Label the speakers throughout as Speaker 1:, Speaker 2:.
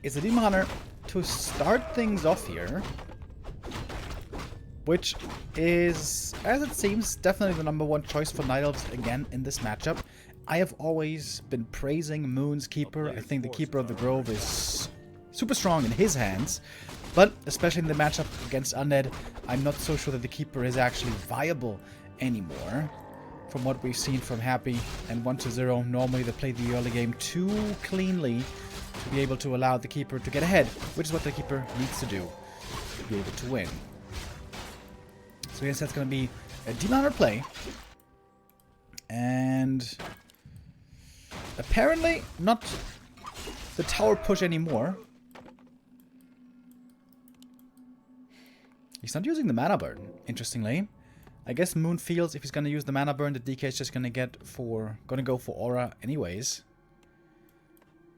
Speaker 1: is the Demon Hunter to start things off here. Which is, as it seems, definitely the #1 choice for Night Elves again in this matchup. I have always been praising Moon's Keeper. I think the Keeper of the Grove is super strong in his hands. But especially in the matchup against Undead, I'm not so sure that the Keeper is actually viable anymore. From what we've seen from Happy and 1-0, normally they play the early game too cleanly to be able to allow the Keeper to get ahead, which is what the Keeper needs to do to be able to win. So yes, that's going to be a Demon Hunter play. And apparently not the tower push anymore. He's not using the mana burn, interestingly. I guess Moon feels if he's going to use the mana burn, the DK is just going to go for Aura anyways.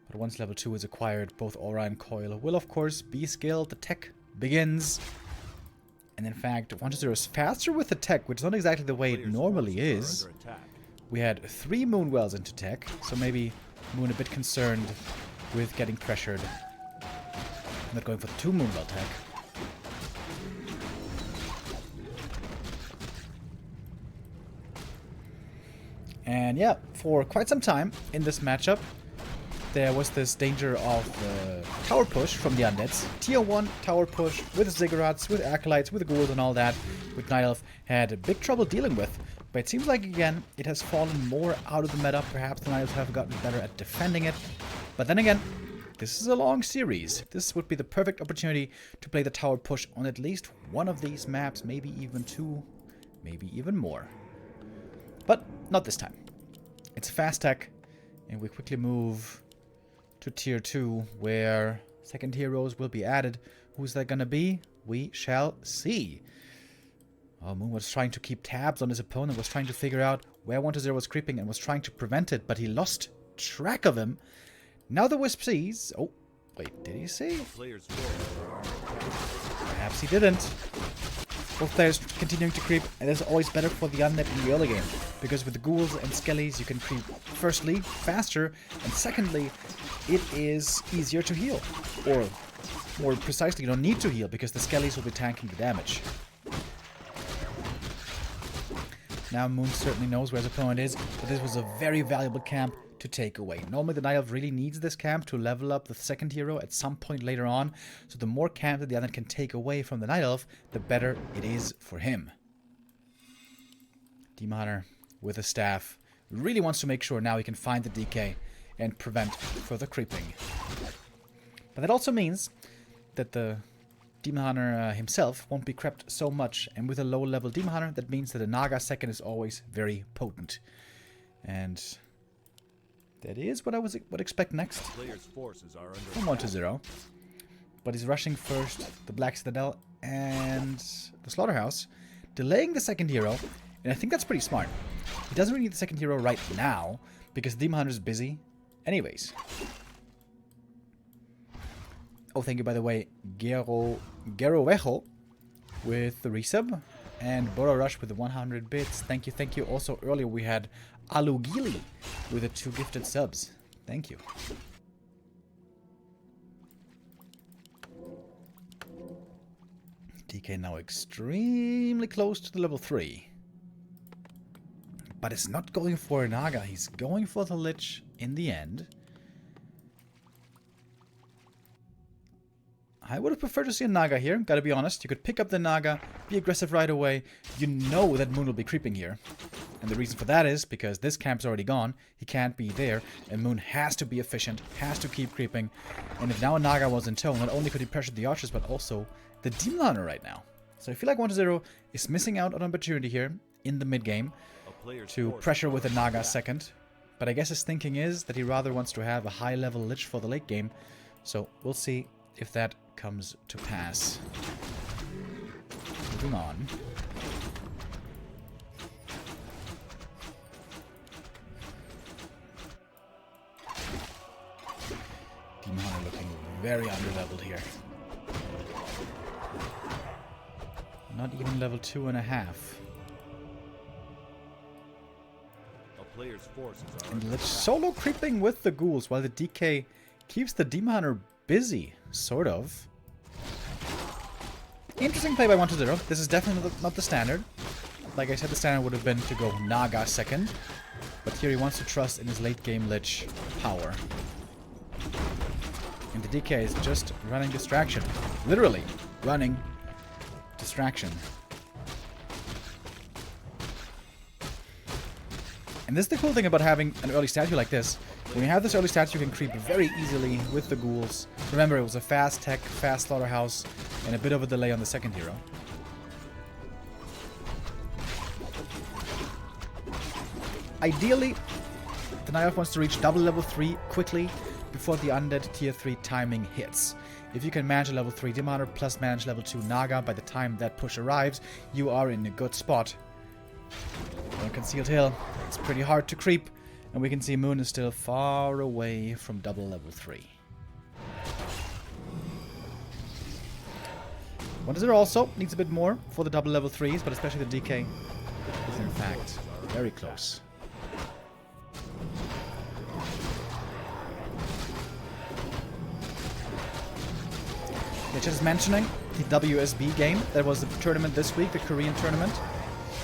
Speaker 1: But once level 2 is acquired, both Aura and Coil will of course be skilled. The tech begins. And in fact, 1-0 is faster with the tech, which is not exactly the way it normally is. We had 3 Moon Wells into tech, so maybe Moon a bit concerned with getting pressured. I'm not going for the 2 Moon Well tech. And yeah, for quite some time in this matchup, there was this danger of tower push from the Undeads. Tier 1 tower push with Ziggurats, with Acolytes, with Ghouls and all that, which Night Elf had big trouble dealing with. But it seems like, again, it has fallen more out of the meta. Perhaps the Night Elves have gotten better at defending it. But then again, this is a long series. This would be the perfect opportunity to play the tower push on at least one of these maps, maybe even 2, maybe even more. But not this time. It's fast tech, and we quickly move to tier 2, where second heroes will be added. Who's that gonna be? We shall see. Oh, Moon was trying to keep tabs on his opponent, was trying to figure out where 1-0 was creeping and was trying to prevent it, but he lost track of him. Now the Wisp sees... Oh, wait, did he see? Perhaps he didn't. Both players continuing to creep, and it's always better for the Undead in the early game, because with the Ghouls and Skellies you can creep firstly, faster, and secondly, it is easier to heal. Or, more precisely, you don't need to heal, because the Skellies will be tanking the damage. Now Moon certainly knows where his opponent is, but this was a very valuable camp to take away. Normally the Night Elf really needs this camp to level up the second hero at some point later on, so the more camp that the other can take away from the Night Elf, the better it is for him. Demon Hunter with a staff really wants to make sure now he can find the DK and prevent further creeping. But that also means that the Demon Hunter himself won't be crept so much, and with a low level Demon Hunter that means that a Naga second is always very potent. And that is what I would expect next from 1-0. But he's rushing first the Black Citadel and the Slaughterhouse, delaying the second hero, and I think that's pretty smart. He doesn't really need the second hero right now, because Demon Hunter is busy anyways. Oh, thank you, by the way, Eer0 with the resub, and Bora Rush with the 100 bits. Thank you, thank you. Also, earlier we had Alugili with the 2 gifted subs. Thank you. DK now extremely close to the level 3. But it's not going for a Naga. He's going for the Lich in the end. I would have preferred to see a Naga here, gotta be honest. You could pick up the Naga, be aggressive right away. You know that Moon will be creeping here. And the reason for that is because this camp's already gone. He can't be there. And Moon has to be efficient, has to keep creeping. And if now a Naga was in tow, not only could he pressure the archers, but also the Demon Hunter right now. So I feel like 1-0 is missing out on an opportunity here in the mid-game to pressure with a Naga second. But I guess his thinking is that he rather wants to have a high-level Lich for the late game. So we'll see if that comes to pass. Moving on. Demon Hunter looking very underleveled here. Not even level 2.5. And let's solo creeping with the Ghouls while the DK keeps the Demon Hunter busy, sort of. Interesting play by 1-0. This is definitely not the standard. Like I said, the standard would have been to go Naga second. But here he wants to trust in his late game Lich power. And the DK is just running distraction. Literally running distraction. And this is the cool thing about having an early statue like this. When you have this early statue, you can creep very easily with the ghouls. Remember, it was a fast tech, fast slaughterhouse, and a bit of a delay on the second hero. Ideally, the Night Elf wants to reach double level 3 quickly before the undead tier 3 timing hits. If you can manage a level 3 Demon Hunter plus manage level 2 Naga by the time that push arrives, you are in a good spot. On Concealed Hill, it's pretty hard to creep, and we can see Moon is still far away from double level 3. 1-0 also needs a bit more for the double level 3s, but especially the DK is in fact very close. Yeah, just mentioning the WSB game. There was a tournament this week, the Korean tournament.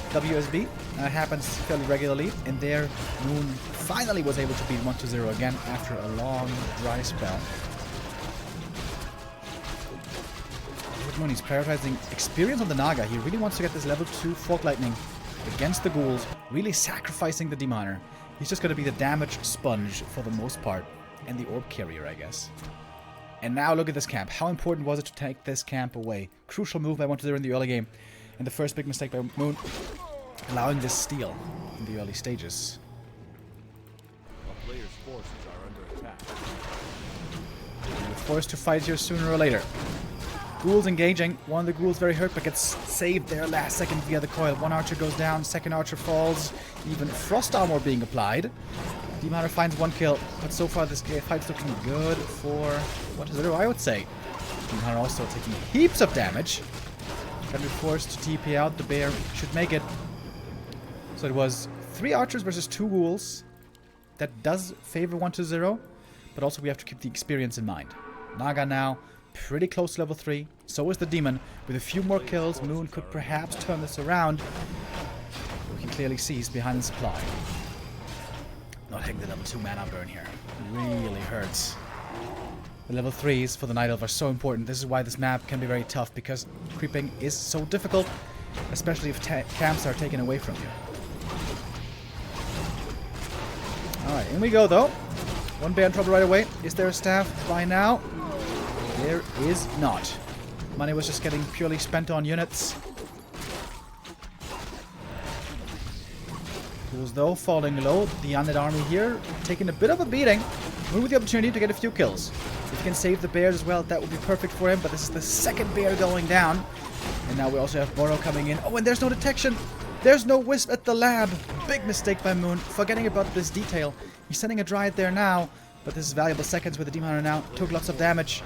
Speaker 1: WSB happens fairly regularly, and there Moon finally was able to beat 1-0 again after a long dry spell. Moon, he's prioritizing experience on the Naga. He really wants to get this level 2 Fork Lightning against the ghouls, really sacrificing the Demon Hunter. He's just going to be the damage sponge for the most part, and the orb carrier, I guess. And now look at this camp. How important was it to take this camp away? Crucial move by 1-0 in the early game. And the first big mistake by Moon, allowing this steal in the early stages.
Speaker 2: A player's forces are under attack.
Speaker 1: You're forced to fight here sooner or later. Ghouls engaging. One of the ghouls very hurt, but gets saved there last second via the coil. One archer goes down, second archer falls. Even frost armor being applied. Demon Hunter finds one kill, but so far this fight's looking good for 1-0, I would say. Demon Hunter also taking heaps of damage. Gonna be forced to TP out. The bear should make it. So it was 3 archers versus 2 ghouls. That does favor 1-0, but also we have to keep the experience in mind. Naga now pretty close to level 3. So is the demon. With a few more kills, Moon could perhaps turn this around. We can clearly see he's behind the supply. Not hitting the level 2 mana burn here. Really hurts. The level 3s for the Night Elf are so important. This is why this map can be very tough, because creeping is so difficult, especially if camps are taken away from you. Alright, in we go though. One bear in trouble right away. Is there a staff by now? There is not. Money was just getting purely spent on units. Ghouls though falling low. The undead army here taking a bit of a beating. Moon with the opportunity to get a few kills. If he can save the bears as well, that would be perfect for him. But this is the second bear going down. And now we also have Boro coming in. Oh, and there's no detection. There's no wisp at the lab. Big mistake by Moon. Forgetting about this detail. He's sending a Dryad there now. But this is valuable seconds with the Demon Hunter now. Took lots of damage.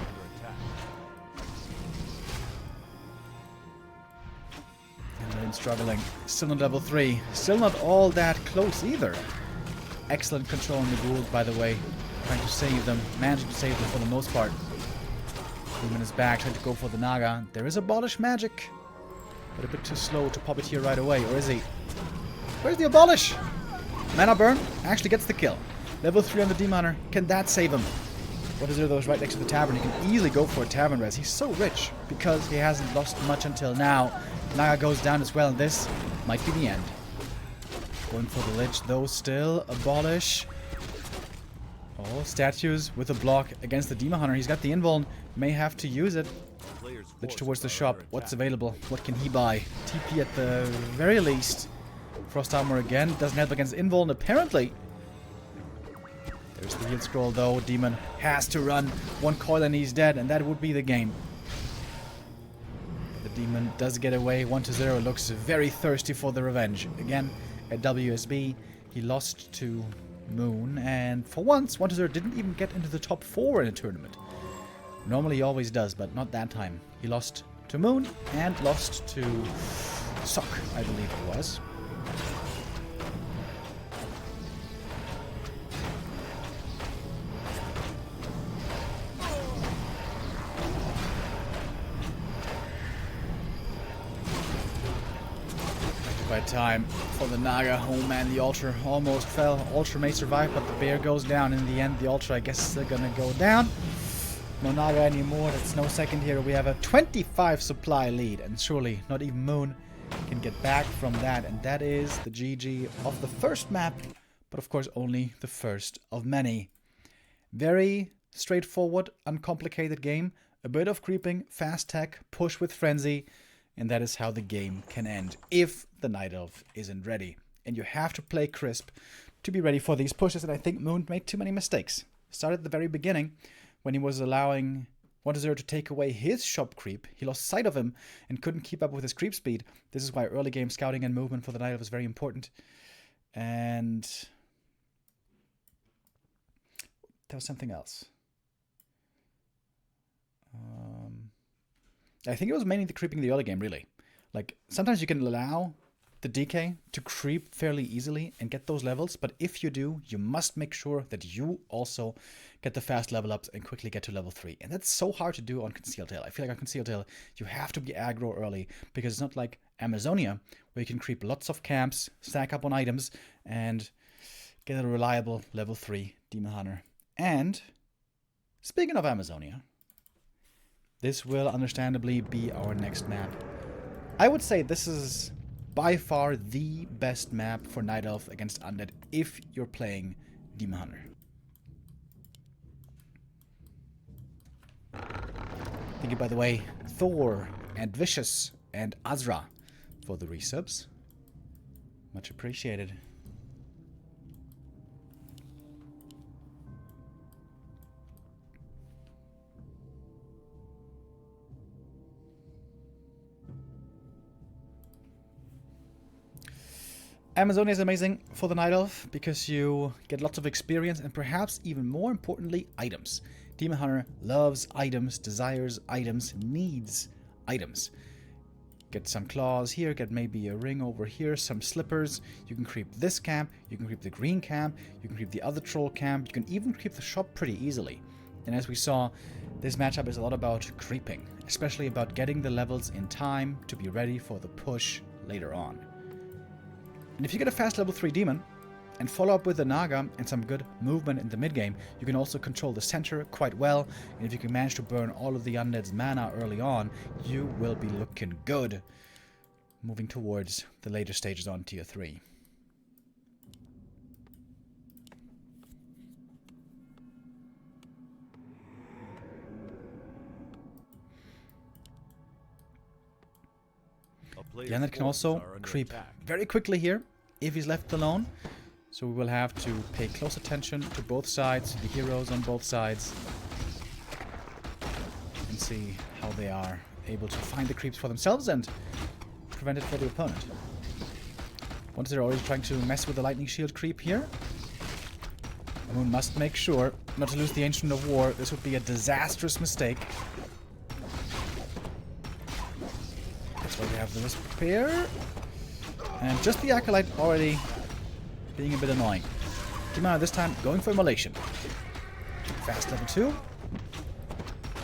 Speaker 1: And Moon struggling. Still not level 3. Still not all that close either. Excellent control on the ghouls, by the way. Trying to save them. Managing to save them for the most part. Lumen is back. Trying to go for the Naga. There is Abolish Magic. But a bit too slow to pop it here right away. Or is he? Where's the Abolish? Mana Burn actually gets the kill. Level 3 on the Demon Hunter. Can that save him? What is there? Those right next to the tavern. He can easily go for a tavern res. He's so rich because he hasn't lost much until now. Naga goes down as well, and this might be the end. Going for the Lich though still. Abolish. Oh, statues with a block against the Demon Hunter. He's got the invuln. May have to use it. Lich towards the shop. What's available? What can he buy? TP at the very least. Frost armor again. Doesn't help against invuln apparently. There's the heal scroll though. Demon has to run. One coil and he's dead, and that would be the game. The Demon does get away. 1-0. Looks very thirsty for the revenge. Again, at WSB, he lost to Moon, and for once, 1-0 didn't even get into the top 4 in a tournament. Normally he always does, but not that time. He lost to Moon and lost to Sock, I believe it was. By time for the Naga. Oh man, the Ultra almost fell. Ultra may survive, but the bear goes down. In the end, the Ultra, I guess, they're gonna go down. No Naga anymore. That's no second here. We have a 25 supply lead, and surely not even Moon can get back from that. And that is the GG of the first map, but of course only the first of many. Very straightforward, uncomplicated game. A bit of creeping, fast tech, push with frenzy. And that is how the game can end if the Night Elf isn't ready. And you have to play crisp to be ready for these pushes. And I think Moon made too many mistakes. Started at the very beginning when he was allowing 1-0 to take away his shop creep. He lost sight of him and couldn't keep up with his creep speed. This is why early game scouting and movement for the Night Elf is very important. And there was something else. I think it was mainly the creeping the early game, really. Like, sometimes you can allow the DK to creep fairly easily and get those levels, but if you do, you must make sure that you also get the fast level ups and quickly get to level 3. And that's so hard to do on Concealed Tail. I feel like on Concealed Tail, you have to be aggro early, because it's not like Amazonia, where you can creep lots of camps, stack up on items, and get a reliable level 3 Demon Hunter. And, speaking of Amazonia, this will understandably be our next map. I would say this is by far the best map for Night Elf against Undead if you're playing Demon Hunter. Thank you, by the way, Thor and Vicious and Azra for the resubs. Much appreciated. Amazonia is amazing for the Night Elf because you get lots of experience and perhaps even more importantly, items. Demon Hunter loves items, desires items, needs items. Get some claws here, get maybe a ring over here, some slippers. You can creep this camp, you can creep the green camp, you can creep the other troll camp, you can even creep the shop pretty easily. And as we saw, this matchup is a lot about creeping, especially about getting the levels in time to be ready for the push later on. And if you get a fast level 3 demon and follow up with the Naga and some good movement in the mid game, you can also control the center quite well. And if you can manage to burn all of the undead's mana early on, you will be looking good moving towards the later stages on tier 3. The undead can also creep very quickly here if he's left alone. So we will have to pay close attention to both sides, the heroes on both sides, and see how they are able to find the creeps for themselves and prevent it for the opponent. Once they're already trying to mess with the lightning shield creep here, Moon must make sure not to lose the Ancient of War. This would be a disastrous mistake. That's why we have the Wisp Pair. And just the Acolyte already being a bit annoying. Demon this time going for Immolation. Fast level 2.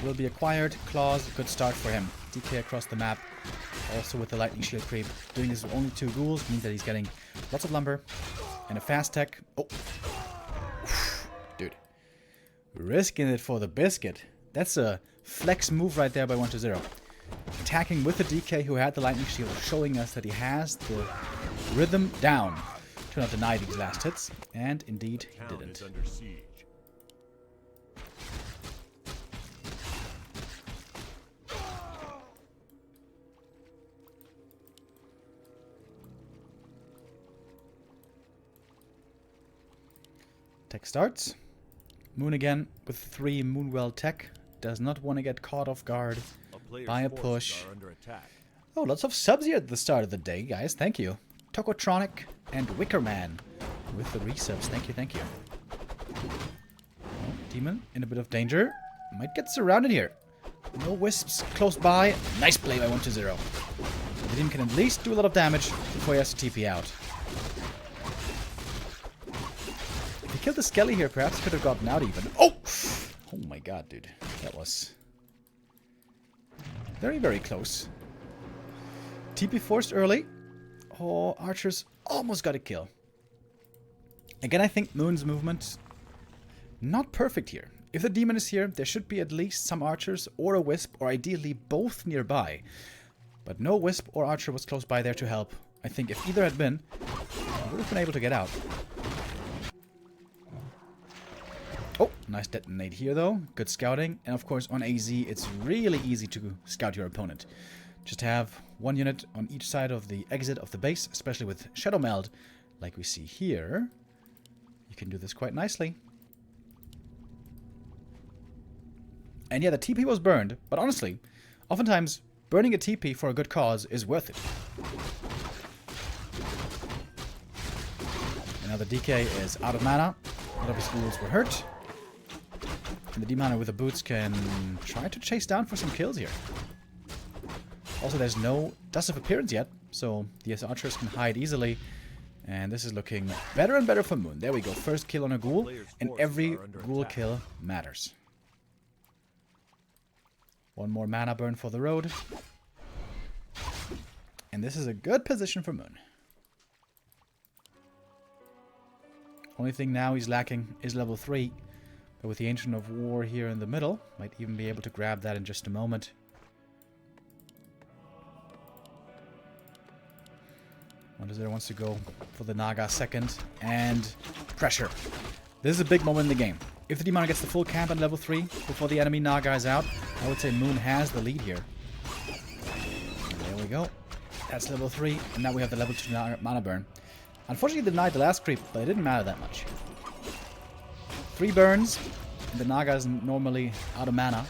Speaker 1: Will be acquired. Claws, good start for him. DK across the map. Also with the Lightning Shield creep. Doing this with only 2 ghouls means that he's getting lots of lumber. And a fast tech. Oh. Dude. Risking it for the biscuit. That's a flex move right there by 1-0. Attacking with the DK who had the Lightning Shield, showing us that he has the rhythm down to not deny these last hits. And indeed, he didn't. Tech starts. Moon again with 3 Moonwell tech. Does not want to get caught off guard by a push. Oh, lots of subs here at the start of the day, guys. Thank you. Tokotronic and Wickerman with the resubs. Thank you, thank you. Oh, Demon in a bit of danger. Might get surrounded here. No wisps close by. Nice play by 1-0. The Demon can at least do a lot of damage before he has to TP out. If he killed the Skelly here, perhaps he could have gotten out even. Oh! Oh my god, dude. That was very, very close. TP forced early. Oh, archers almost got a kill. Again, I think Moon's movement not perfect here. If the demon is here, there should be at least some archers or a wisp, or ideally both nearby. But no wisp or archer was close by there to help. I think if either had been, I would have been able to get out. Oh, nice detonate here though. Good scouting. And of course on AZ, it's really easy to scout your opponent. Just have one unit on each side of the exit of the base, especially with Shadow Meld, like we see here. You can do this quite nicely. And yeah, the TP was burned, but honestly, oftentimes, burning a TP for a good cause is worth it. And now the DK is out of mana. A lot of his ghouls were hurt. And the D-Mana with the boots can try to chase down for some kills here. Also, there's no dust of appearance yet, so the archers can hide easily. And this is looking better and better for Moon. There we go, first kill on a ghoul, and every ghoul kill matters. One more mana burn for the road. And this is a good position for Moon. Only thing now he's lacking is level 3. But with the Ancient of War here in the middle, might even be able to grab that in just a moment. WD0 wants to go for the Naga second. And pressure. This is a big moment in the game. If the D-Mana gets the full camp on level 3 before the enemy Naga is out, I would say Moon has the lead here. And there we go. That's level 3, and now we have the level 2 mana burn. Unfortunately, denied the last creep, but it didn't matter that much. 3 burns, and the Naga is normally out of mana.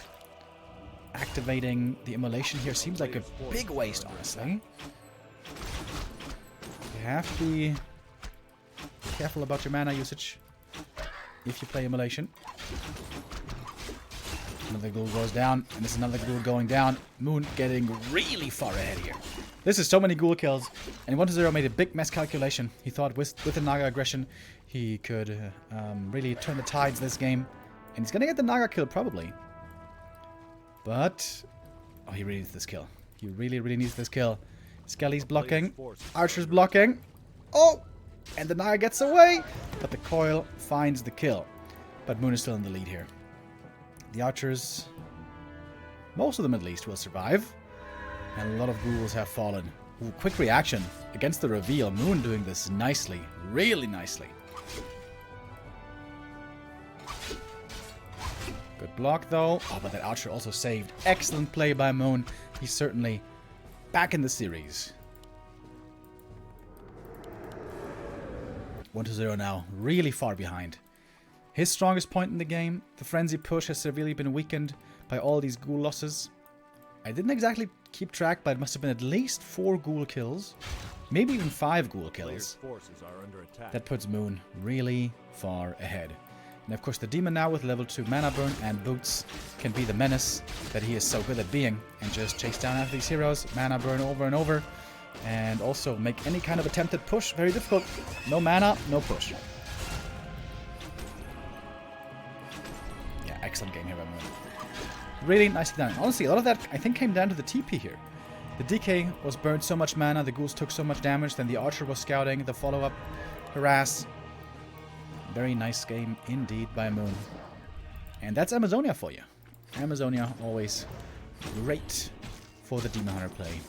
Speaker 1: Activating the Immolation here seems like a big waste, honestly. You have to be careful about your mana usage if you play Immolation. Another ghoul goes down, and this is another ghoul going down. Moon getting really far ahead here. This is so many ghoul kills, and WD0 made a big miscalculation. He thought with the Naga aggression, he could really turn the tides this game. And he's gonna get the Naga kill, probably. But, oh, he really needs this kill. He really, really needs this kill. Skelly's blocking. Archer's blocking. Oh! And the Naga gets away, but the coil finds the kill. But Moon is still in the lead here. The archers, most of them at least, will survive. And a lot of ghouls have fallen. Ooh, quick reaction against the reveal. Moon doing this nicely. Really nicely. Good block though. Oh, but that archer also saved. Excellent play by Moon. He's certainly back in the series. WD0 now really far behind. His strongest point in the game, the frenzy push, has severely been weakened by all these ghoul losses. I didn't exactly keep track, but it must have been at least 4 ghoul kills. Maybe even 5 ghoul kills. That puts Moon really far ahead. And of course the demon now with level 2 mana burn and boots can be the menace that he is so good at being. And just chase down after these heroes, mana burn over and over. And also make any kind of attempted push very difficult. No mana, no push. Yeah, excellent game here by Moon. Really nicely done. Honestly, a lot of that, I think, came down to the TP here. The DK was burned so much mana, the ghouls took so much damage, then the archer was scouting, the follow-up, harass. Very nice game indeed by Moon. And that's Amazonia for you. Amazonia always great for the Demon Hunter play.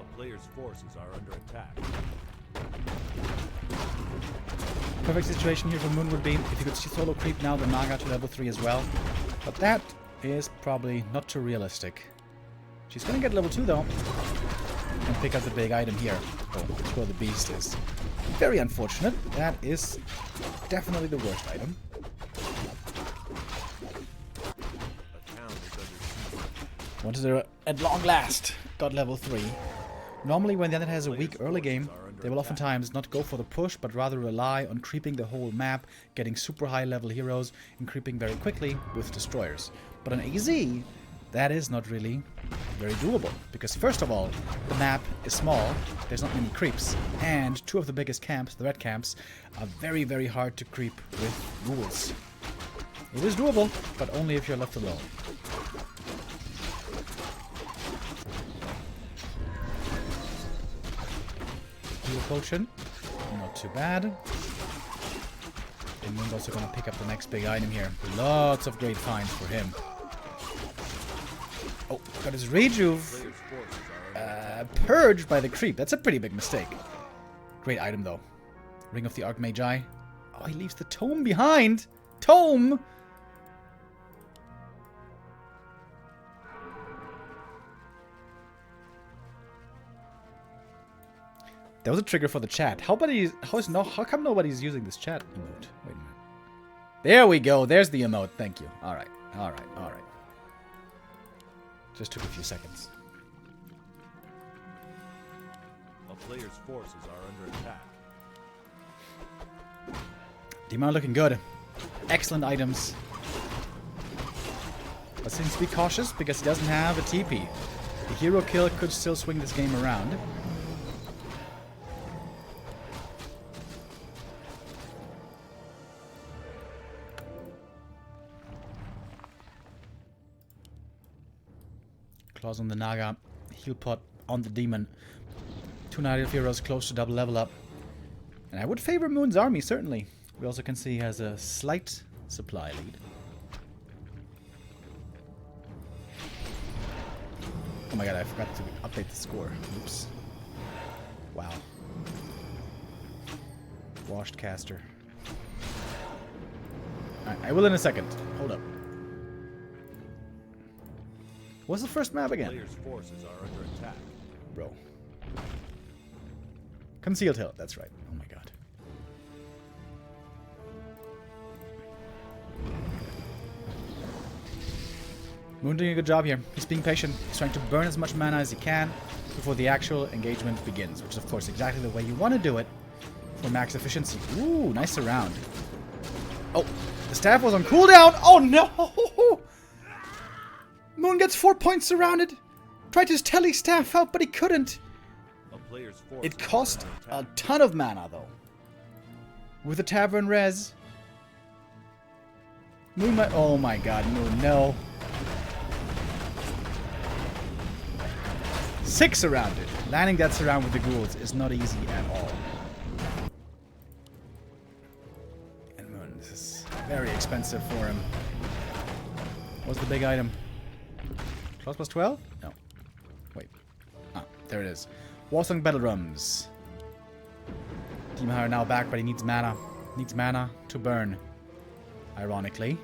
Speaker 2: A player's forces are under attack.
Speaker 1: Perfect situation here for Moon would be if you could solo creep now the Naga to level 3 as well. But that is probably not too realistic. She's gonna get level 2 though. And pick up the big item here. Oh, where the beast is. Very unfortunate. That is definitely the worst item. WD0 at long last got level 3. Normally when the other has a weak early game, they will oftentimes not go for the push, but rather rely on creeping the whole map, getting super high level heroes, and creeping very quickly with destroyers. But on AZ, that is not really very doable. Because first of all, the map is small, there's not many creeps, and 2 of the biggest camps, the red camps, are very, very hard to creep with ghouls. It is doable, but only if you're left alone. potion. Not too bad. And Moon's also going to pick up the next big item here. Lots of great finds for him. Oh, got his rejuve purged by the creep. That's a pretty big mistake. Great item, though. Ring of the Archmagi. Oh, he leaves the tome behind. Tome! That was a trigger for the chat. How come nobody's using this chat emote? Wait a minute. There we go. There's the emote. Thank you. Alright. Alright. Alright. Just took a few seconds.
Speaker 2: A player's forces are under attack.
Speaker 1: Demon looking good. Excellent items. But seems to be cautious because he doesn't have a TP. The hero kill could still swing this game around. Claws on the Naga. Heal pot on the demon. 2 Knight of Heroes close to double level up. And I would favor Moon's army, certainly. We also can see he has a slight supply lead. Oh my god, I forgot to update the score. Oops. Wow. Washed caster. Alright, I will in a second. Hold up. What's the first map again?
Speaker 2: Player's forces are under attack.
Speaker 1: Bro. Concealed Hill, that's right. Oh my god. Moon doing a good job here. He's being patient. He's trying to burn as much mana as he can before the actual engagement begins, which is of course exactly the way you want to do it for max efficiency. Ooh, nice surround. Oh, the staff was on cooldown. Oh no! Moon gets 4 points surrounded. Tried to tele staff out, but he couldn't. It cost a ton of mana though. With the tavern res. Moon might. Oh my god, Moon, no. 6 surrounded. Landing that surround with the ghouls is not easy at all. And Moon, this is very expensive for him. What's the big item? Claws plus 12? No. Wait. Ah, there it is. Warsong Battle Drums. Demon Hunter now back, but he needs mana. Needs mana to burn. Ironically.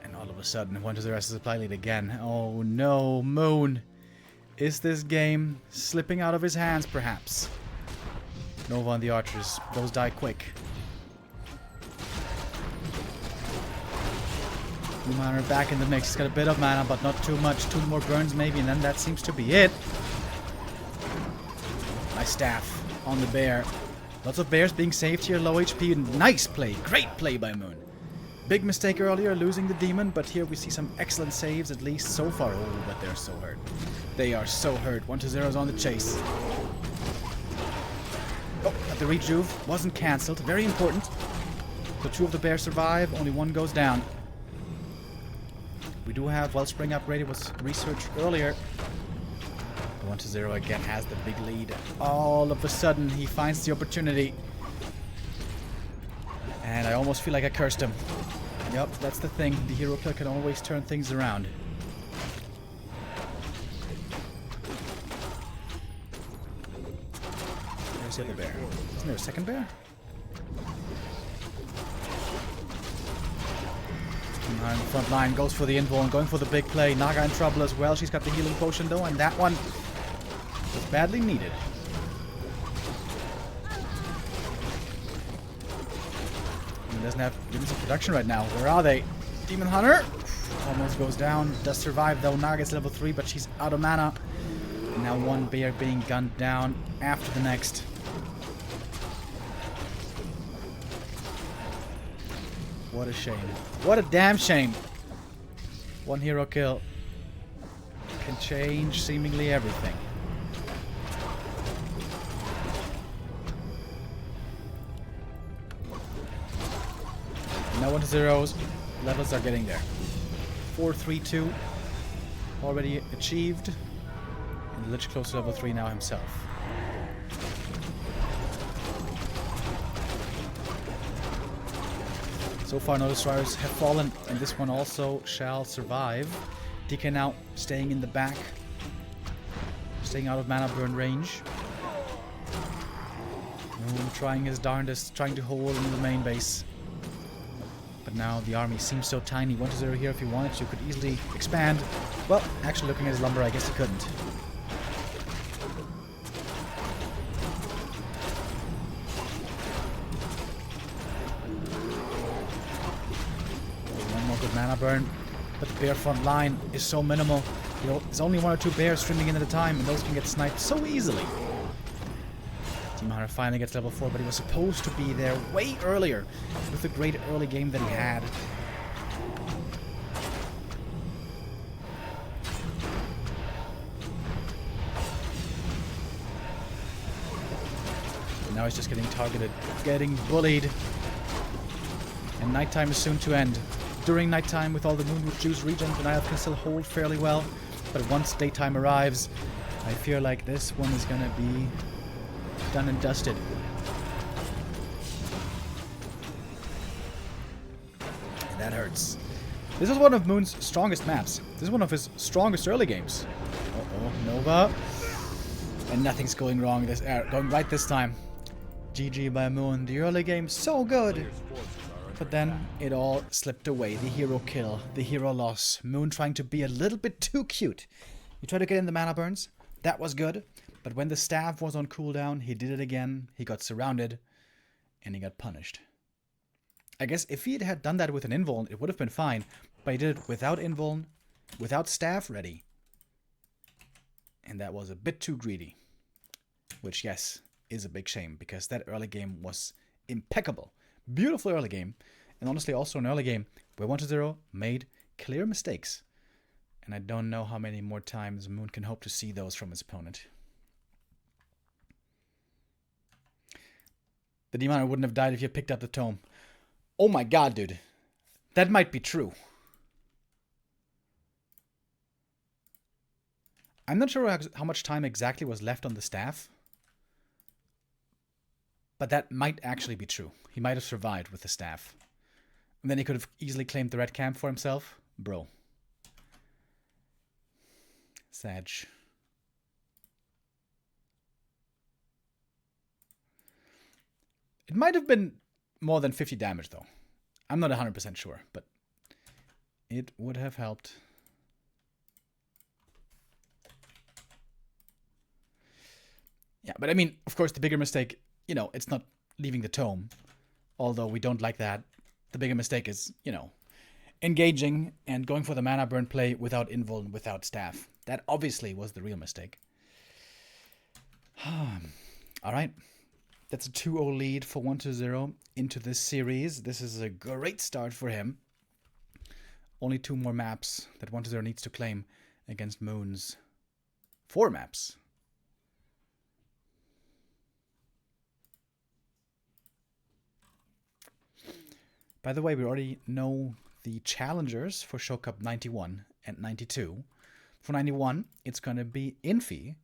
Speaker 1: And all of a sudden, one to the rest of the supply lead again. Oh no, Moon. Is this game slipping out of his hands, perhaps? Nova and the archers. Those die quick. Demon Hunter back in the mix. He's got a bit of mana, but not too much. 2 more burns maybe, and then that seems to be it. Nice staff on the bear. Lots of bears being saved here, low HP. Nice play. Great play by Moon. Big mistake earlier, losing the demon, but here we see some excellent saves, at least so far. Oh, but they're so hurt. They are so hurt. 1-0 is on the chase. Oh, but the rejuve wasn't cancelled. Very important. So 2 of the bears survive. Only 1 goes down. We do have Wellspring upgrade. It was researched earlier. 1-0 again has the big lead. All of a sudden, he finds the opportunity. And I almost feel like I cursed him. Yep, that's the thing. The hero kill can always turn things around. There's the other bear. Isn't there a second bear? In the front line, goes for the invul and going for the big play. Naga in trouble as well. She's got the healing potion though, and that one was badly needed. He doesn't have units of production right now. Where are they? Demon Hunter almost goes down. Does survive though. Naga's level 3, but she's out of mana. And now 1 bear being gunned down after the next. What a shame. What a damn shame. 1 hero kill can change seemingly everything. Now 1-0s. Levels are getting there. 4-3-2 already achieved. And the Lich close to level 3 now himself. So far, no destroyers have fallen, and this one also shall survive. DK now staying in the back, staying out of mana burn range. Moon trying his darndest, trying to hold in the main base. But now the army seems so tiny. 1-0 here if he wanted to, could easily expand. Well, actually looking at his lumber, I guess he couldn't. Mana burn, but the bear front line is so minimal. You know, there's only 1 or 2 bears streaming in at a time, and those can get sniped so easily. Team Hunter finally gets level 4, but he was supposed to be there way earlier with the great early game that he had. And now he's just getting targeted, getting bullied. And nighttime is soon to end. During nighttime, with all the Moonwood Juice regen, Denial can still hold fairly well. But once daytime arrives, I feel like this one is gonna be done and dusted. And that hurts. This is one of Moon's strongest maps. This is one of his strongest early games. Uh-oh, Nova. And nothing's going wrong this going right this time. GG by Moon. The early game so good. But then it all slipped away. The hero kill, the hero loss. Moon trying to be a little bit too cute. He tried to get in the mana burns. That was good. But when the staff was on cooldown, he did it again. He got surrounded. And he got punished. I guess if he had done that with an invuln, it would have been fine. But he did it without invuln, without staff ready. And that was a bit too greedy. Which, yes, is a big shame. Because that early game was impeccable. Beautiful early game, and honestly also an early game where 1-0 made clear mistakes. And I don't know how many more times Moon can hope to see those from his opponent. The Demon wouldn't have died if you picked up the tome. Oh my god, dude. That might be true. I'm not sure how much time exactly was left on the staff. But that might actually be true. He might have survived with the staff. And then he could have easily claimed the red camp for himself. Bro. Sag. It might have been more than 50 damage, though. I'm not 100% sure, but it would have helped. Yeah, but I mean, of course, the bigger mistake... You know, it's not leaving the tome, although we don't like that. The bigger mistake is, you know, engaging and going for the mana burn play without invuln, without staff. That obviously was the real mistake. Alright, that's a 2-0 lead for 1-0 into this series. This is a great start for him. Only 2 more maps that 1-0 needs to claim against Moon's 4 maps. By the way, we already know the challengers for Show Cup 91 and 92. For 91, it's going to be Infi,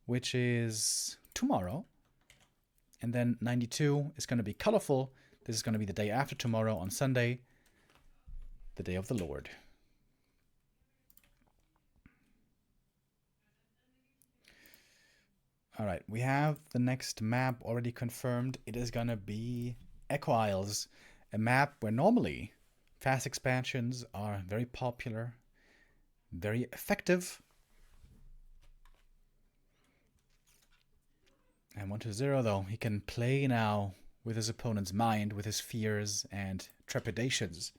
Speaker 1: which is tomorrow. And then 92 is going to be Colorful. This is going to be the day after tomorrow on Sunday, the day of the Lord. All right, we have the next map already confirmed. It is going to be Echo Isles. A map where normally fast expansions are very popular, very effective. And 1-0 though, he can play now with his opponent's mind, with his fears and trepidations.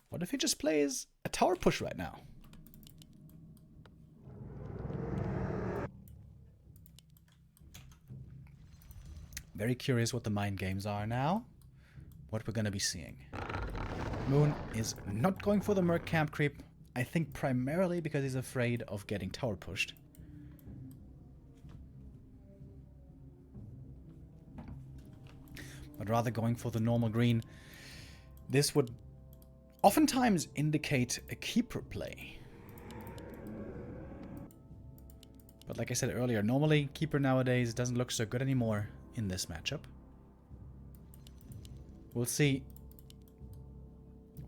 Speaker 1: What if he just plays a tower push right now? Very curious what the mind games are now. What we're going to be seeing. Moon is not going for the Merc camp creep. I think primarily because he's afraid of getting tower pushed. But rather going for the normal green. This would oftentimes indicate a keeper play. But like I said earlier, normally Keeper nowadays doesn't look so good anymore in this matchup. We'll see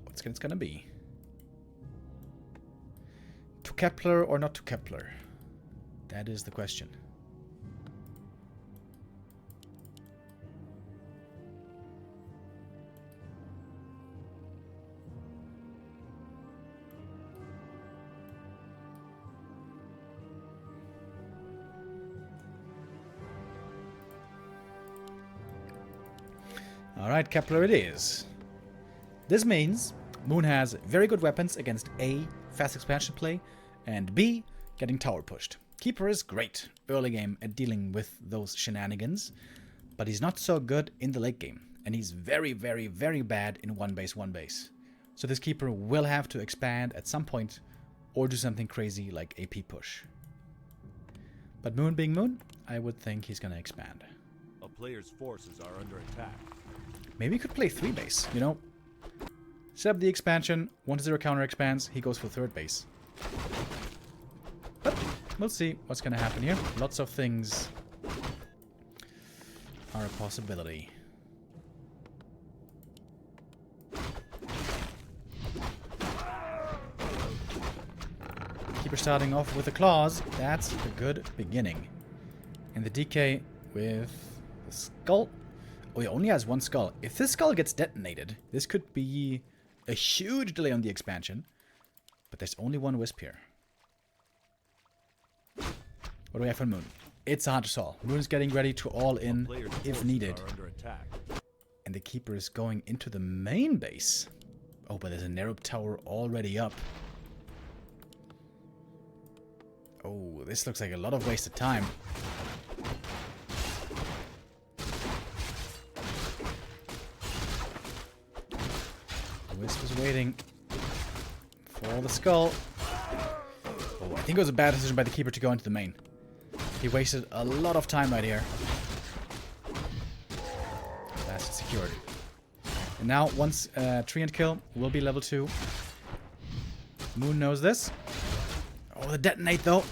Speaker 1: what's it's gonna be. To Kepler or not to Kepler? That is the question. Alright, Kepler it is. This means Moon has very good weapons against A, fast expansion play, and B, getting tower pushed. Keeper is great early game at dealing with those shenanigans, but he's not so good in the late game, and he's very, very, very bad in one base. So this Keeper will have to expand at some point or do something crazy like AP push. But Moon being Moon, I would think he's gonna expand.
Speaker 2: A player's forces are under attack.
Speaker 1: Maybe he could play 3 base, you know? Set up the expansion, 1-0 counter expands, he goes for 3rd base. But we'll see what's gonna happen here. Lots of things are a possibility. Keeper starting off with the claws. That's a good beginning. And the DK with the skull. Oh, he only has 1 skull. If this skull gets detonated, this could be a huge delay on the expansion. But there's only 1 wisp here. What do we have for Moon? It's a Hunter Saw. Moon's getting ready to all in if needed. And the Keeper is going into the main base. Oh, but there's a narrow tower already up. Oh, this looks like a lot of wasted time. The Wisp is waiting for the skull. Oh, I think it was a bad decision by the Keeper to go into the main. He wasted a lot of time right here. That's secured. And now, once Treant kill will be level 2. Moon knows this. Oh, the detonate though.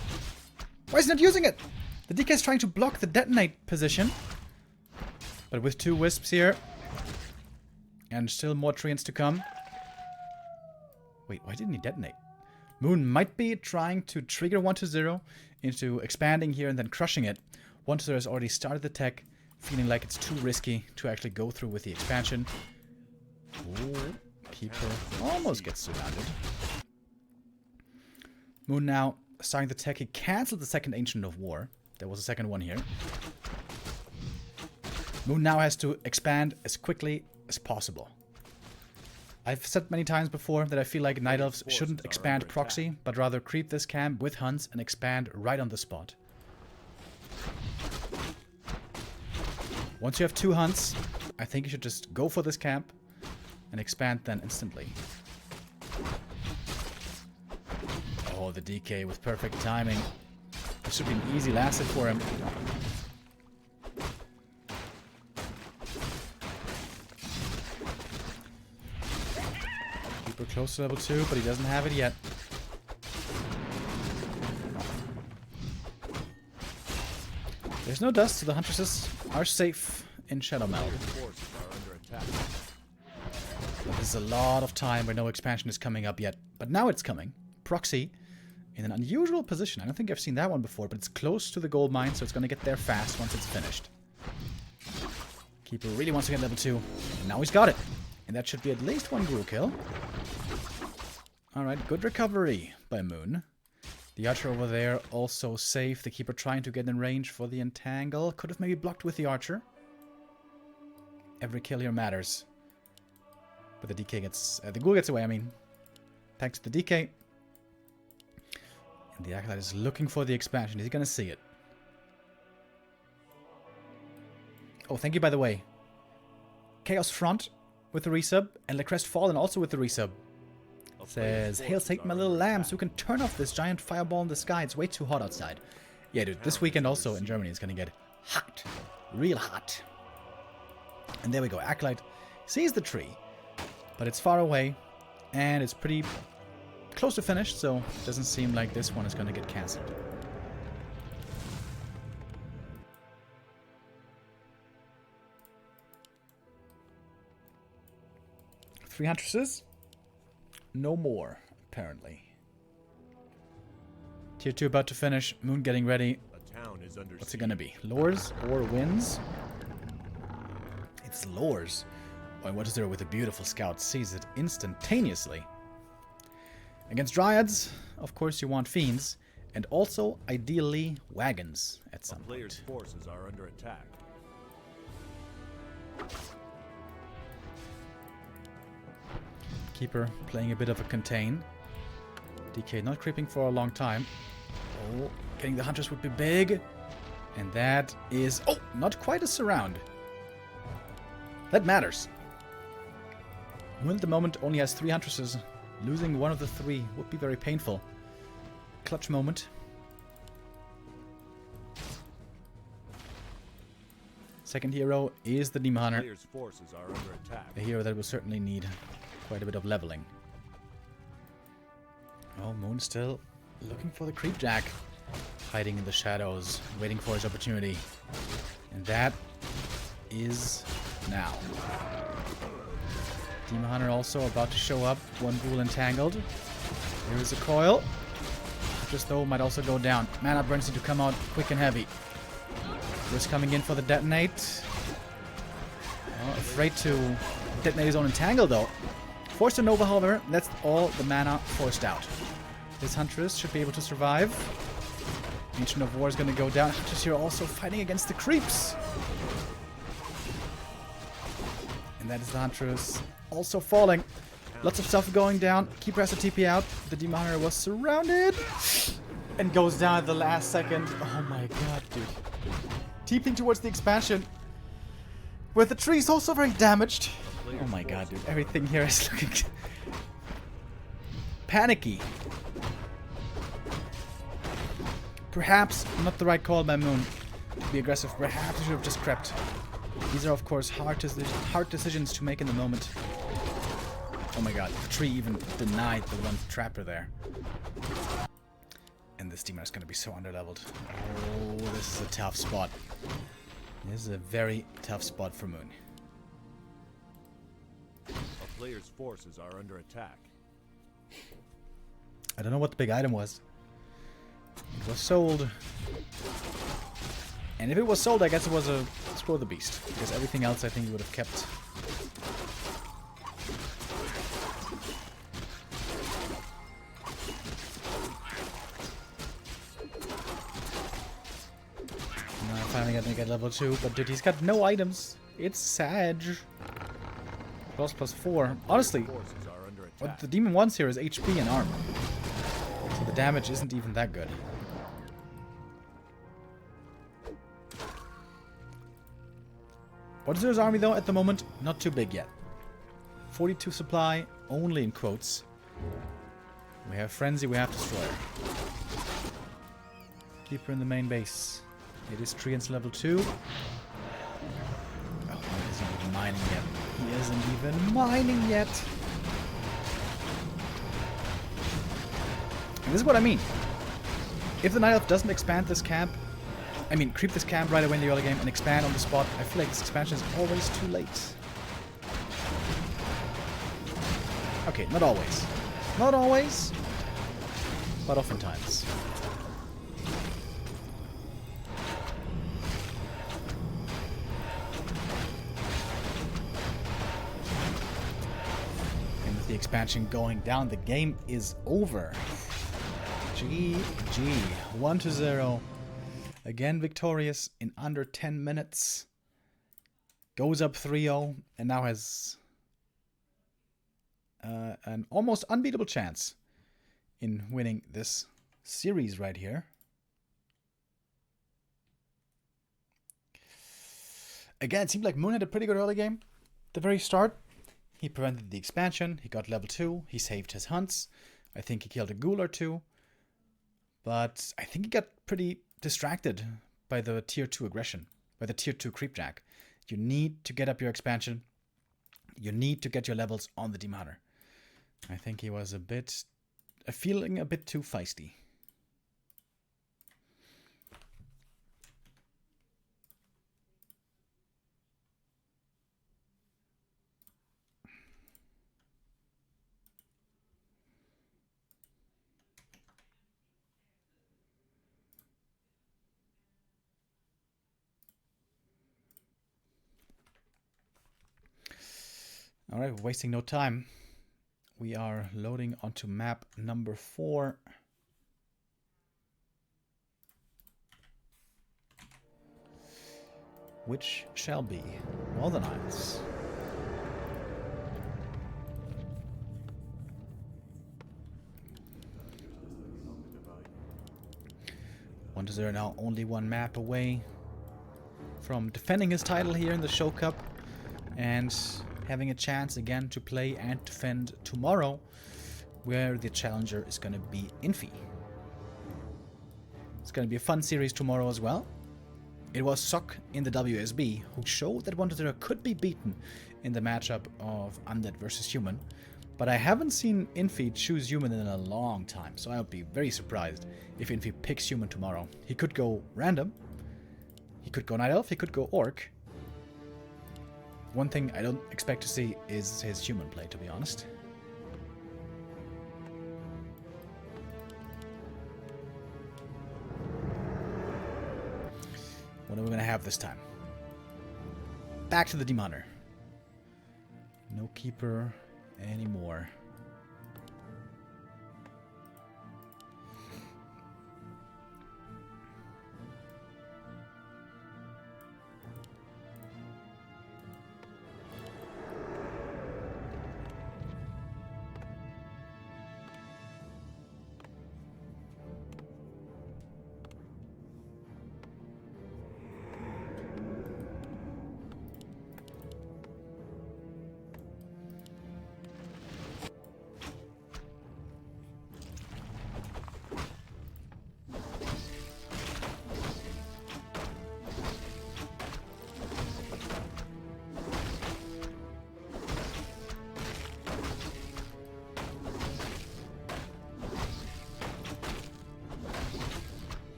Speaker 1: Why is he not using it? The DK is trying to block the detonate position. But with 2 wisps here. And still more treants to come. Wait, why didn't he detonate? Moon might be trying to trigger 1-0 into expanding here and then crushing it. 1-0 has already started the tech, feeling like it's too risky to actually go through with the expansion. Ooh, Keeper almost gets surrounded. Moon now starting the tech. He cancelled the second Ancient of War. There was a second one here. Moon now has to expand as quickly as possible. I've said many times before that I feel like Night Elves shouldn't expand proxy, but rather creep this camp with hunts and expand right on the spot. Once you have 2 hunts, I think you should just go for this camp and expand then instantly. Oh, the DK with perfect timing. This should be an easy last hit for him. Keeper close to level 2, but he doesn't have it yet. There's no dust, so the Huntresses are safe in Shadow Meld. This is a lot of time where no expansion is coming up yet. But now it's coming. Proxy in an unusual position. I don't think I've seen that one before, but it's close to the gold mine, so it's going to get there fast once it's finished. Keeper really wants to get level 2. And now he's got it. And that should be at least 1 Guru kill. Alright, good recovery by Moon. The Archer over there also safe. The Keeper trying to get in range for the Entangle. Could have maybe blocked with the Archer. Every kill here matters. But the DK gets... the Ghoul gets away, I mean. Thanks to the DK. And the Acolyte is looking for the expansion. Is he going to see it? Oh, thank you, by the way. Chaos Front with the resub. And Lecrest Fallen also with the resub. Says, hail Satan, my little lambs, who can turn off this giant fireball in the sky. It's way too hot outside. Yeah, dude, this weekend also in Germany is going to get hot. Real hot. And there we go. Acolyte sees the tree. But it's far away. And it's pretty close to finished, so it doesn't seem like this one is going to get cancelled. 3 huntresses? No more, apparently. Tier 2 about to finish. Moon getting ready.
Speaker 2: A town is under
Speaker 1: What's it gonna be? Lures or wins? It's lures. Oh, and what is there with a beautiful scout? Sees it instantaneously. Against dryads, of course you want fiends. And also, ideally, wagons at some point.
Speaker 2: Player's forces are under attack.
Speaker 1: Keeper playing a bit of a contain. DK not creeping for a long time. Oh, getting the hunters would be big. And that is... Oh, not quite a surround. That matters. Moon at the moment only has 3 huntresses. Losing one of the 3 would be very painful. Clutch moment. Second hero is the Demon Hunter.
Speaker 2: Player's forces are under attack.
Speaker 1: A hero that will certainly need quite a bit of leveling. Oh, Moon still looking for the creep jack. Hiding in the shadows, waiting for his opportunity. And that is now. Demon Hunter also about to show up. One ghoul entangled. Here is a coil. Just though might also go down. Mana burns need to come out quick and heavy. Risk coming in for the detonate. Oh, afraid to detonate his own entangle though. Forced a Nova, however, that's all the mana forced out. This Huntress should be able to survive. Ancient of War is going to go down. Huntress here also fighting against the creeps. And that is the Huntress also falling. Lots of stuff going down. Keeper has to TP out. The Demon Hunter was surrounded. And goes down at the last second. Oh my god, dude. TPing towards the expansion. With the trees also very damaged. Oh my god, dude. Everything here is looking panicky. Perhaps not the right call by Moon to be aggressive. Perhaps he should have just crept. These are, of course, hard decisions to make in the moment. Oh my god, the tree even denied the one trapper there. And this demon is going to be so underleveled. Oh, this is a tough spot. This is a very tough spot for Moon.
Speaker 2: A player's forces are under attack.
Speaker 1: I don't know what the big item was. It was sold. And if it was sold, I guess it was a Scroll of the Beast. Because everything else I think he would have kept. Now finally gonna get level 2, but dude, he's got no items. It's Sag. +4. Honestly,
Speaker 2: Forces are under attack.
Speaker 1: what the demon wants here is HP and armor. So the damage isn't even that good. What is his army though at the moment? Not too big yet. 42 supply, only in quotes. We have Frenzy, we have Destroyer. Keeper in the main base. It is Treants level 2. Oh, he isn't even mining yet. He isn't even mining yet. And this is what I mean. If the Night Elf doesn't expand this camp, I mean, creep this camp right away in the early game and expand on the spot, I feel like this expansion is always too late. Okay, not always. Not always, but oftentimes. And with the expansion going down, the game is over. GG. 1-0. Again victorious in under 10 minutes. Goes up 3-0 and now has an almost unbeatable chance in winning this series right here. Again, it seemed like Moon had a pretty good early game. At the very start, he prevented the expansion. He got level 2. He saved his hunts. I think he killed a ghoul or 2. But I think he got pretty distracted by the tier 2 aggression, by the tier 2 creepjack. You need to get up your expansion. You need to get your levels on the Demon Hunter. I think he was feeling a bit too feisty. Alright, we're wasting no time. We are loading onto map number 4. Which shall be Northern Isles. WC3 now only one map away from defending his title here in the Show Cup and having a chance again to play and defend tomorrow, where the challenger is going to be Infi. It's going to be a fun series tomorrow as well. It was Sok in the WSB who showed that WC3 could be beaten in the matchup of Undead versus Human, but I haven't seen Infi choose Human in a long time, so I would be very surprised if Infi picks Human tomorrow. He could go random, he could go Night Elf, he could go Orc. One thing I don't expect to see is his Human play, to be honest. What are we going to have this time? Back to the Demon Hunter. No Keeper anymore.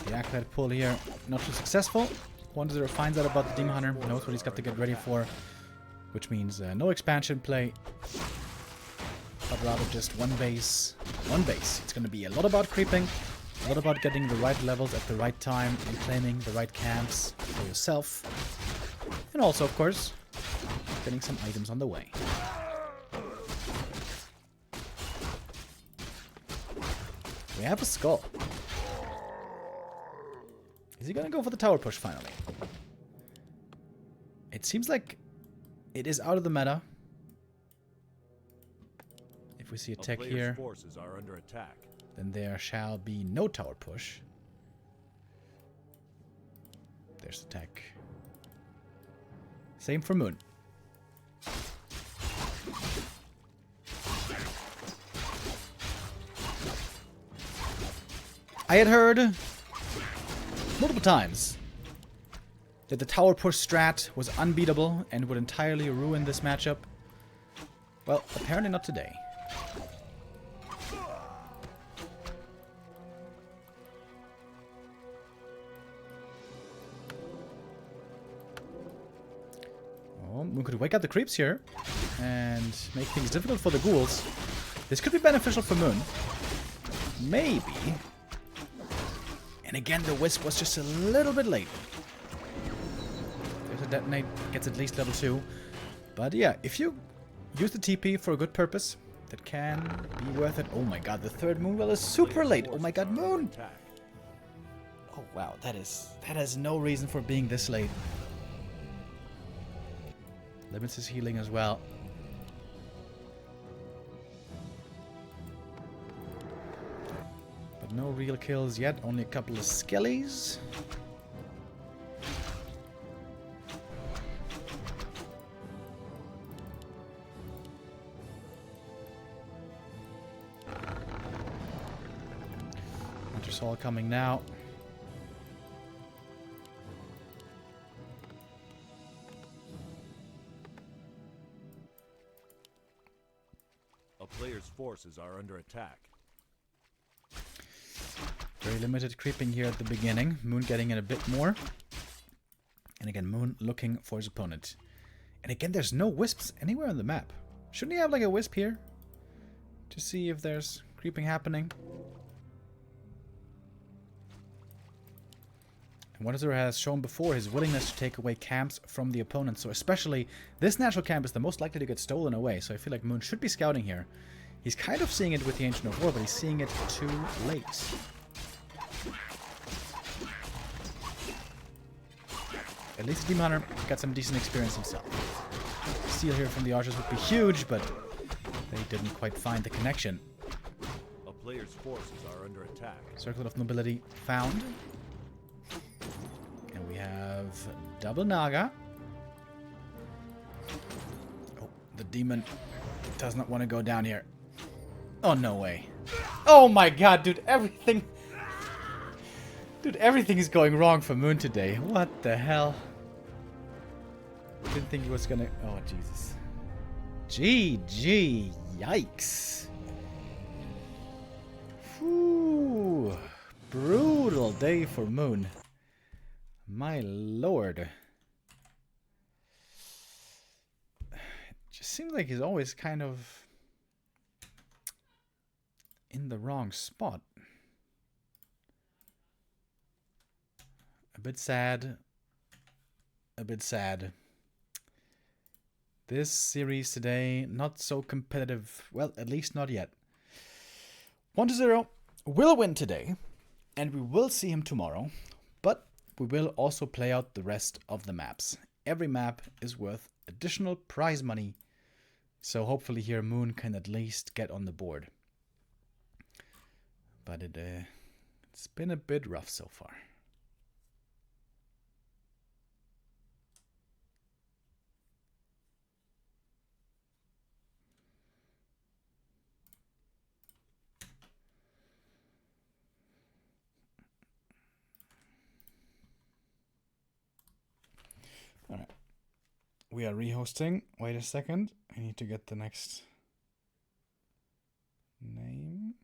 Speaker 1: The Acolyte pull here, not too successful. WC3 finds out about the Demon Hunter, knows what he's got to get ready for, which means no expansion play, but rather just one base. One base. It's going to be a lot about creeping, a lot about getting the right levels at the right time and claiming the right camps for yourself, and also, of course, getting some items on the way. We have a skull. Is he gonna go for the tower push finally? It seems like it is out of the meta. If we see a tech here,
Speaker 2: forces are under attack.
Speaker 1: Then there shall be no tower push. There's the tech. Same for Moon. I had heard multiple times that the tower push strat was unbeatable and would entirely ruin this matchup. Well, apparently not today. Oh, we could wake up the creeps here and make things difficult for the ghouls. This could be beneficial for Moon. Maybe. And again, the Wisp was just a little bit late. There's a detonate, gets at least level 2. But yeah, if you use the TP for a good purpose, that can be worth it. Oh my god, the third Moonwell is super late. Oh my god, Moon! Oh wow, that has no reason for being this late. Limits his healing as well. No real kills yet, only a couple of skellies. Hunter's Hall coming now.
Speaker 2: A player's forces are under attack.
Speaker 1: Very limited creeping here at the beginning. Moon getting in a bit more. And again, Moon looking for his opponent. And again, there's no wisps anywhere on the map. Shouldn't he have like a wisp here? To see if there's creeping happening. And 1-0 has shown before his willingness to take away camps from the opponent. So especially this natural camp is the most likely to get stolen away. So I feel like Moon should be scouting here. He's kind of seeing it with the Ancient of War, but he's seeing it too late. At least the Demon Hunter got some decent experience himself. Steal here from the Archers would be huge, but they didn't quite find the connection.
Speaker 2: A player's forces are under attack.
Speaker 1: Circle of Nobility found. And we have double Naga. Oh, the demon does not want to go down here. Oh, no way. Oh my god, dude, everything... Dude, everything is going wrong for Moon today. What the hell? Didn't think he was gonna... Oh, Jesus. GG. Yikes. Whew. Brutal day for Moon. My lord. It just seems like he's always kind of in the wrong spot. A bit sad. A bit sad. This series today, not so competitive. Well, at least not yet. 1-0 will win today, and we will see him tomorrow, but we will also play out the rest of the maps. Every map is worth additional prize money, so hopefully here Moon can at least get on the board. But it's been a bit rough so far. Alright. We are rehosting. Wait a second. I need to get the next name.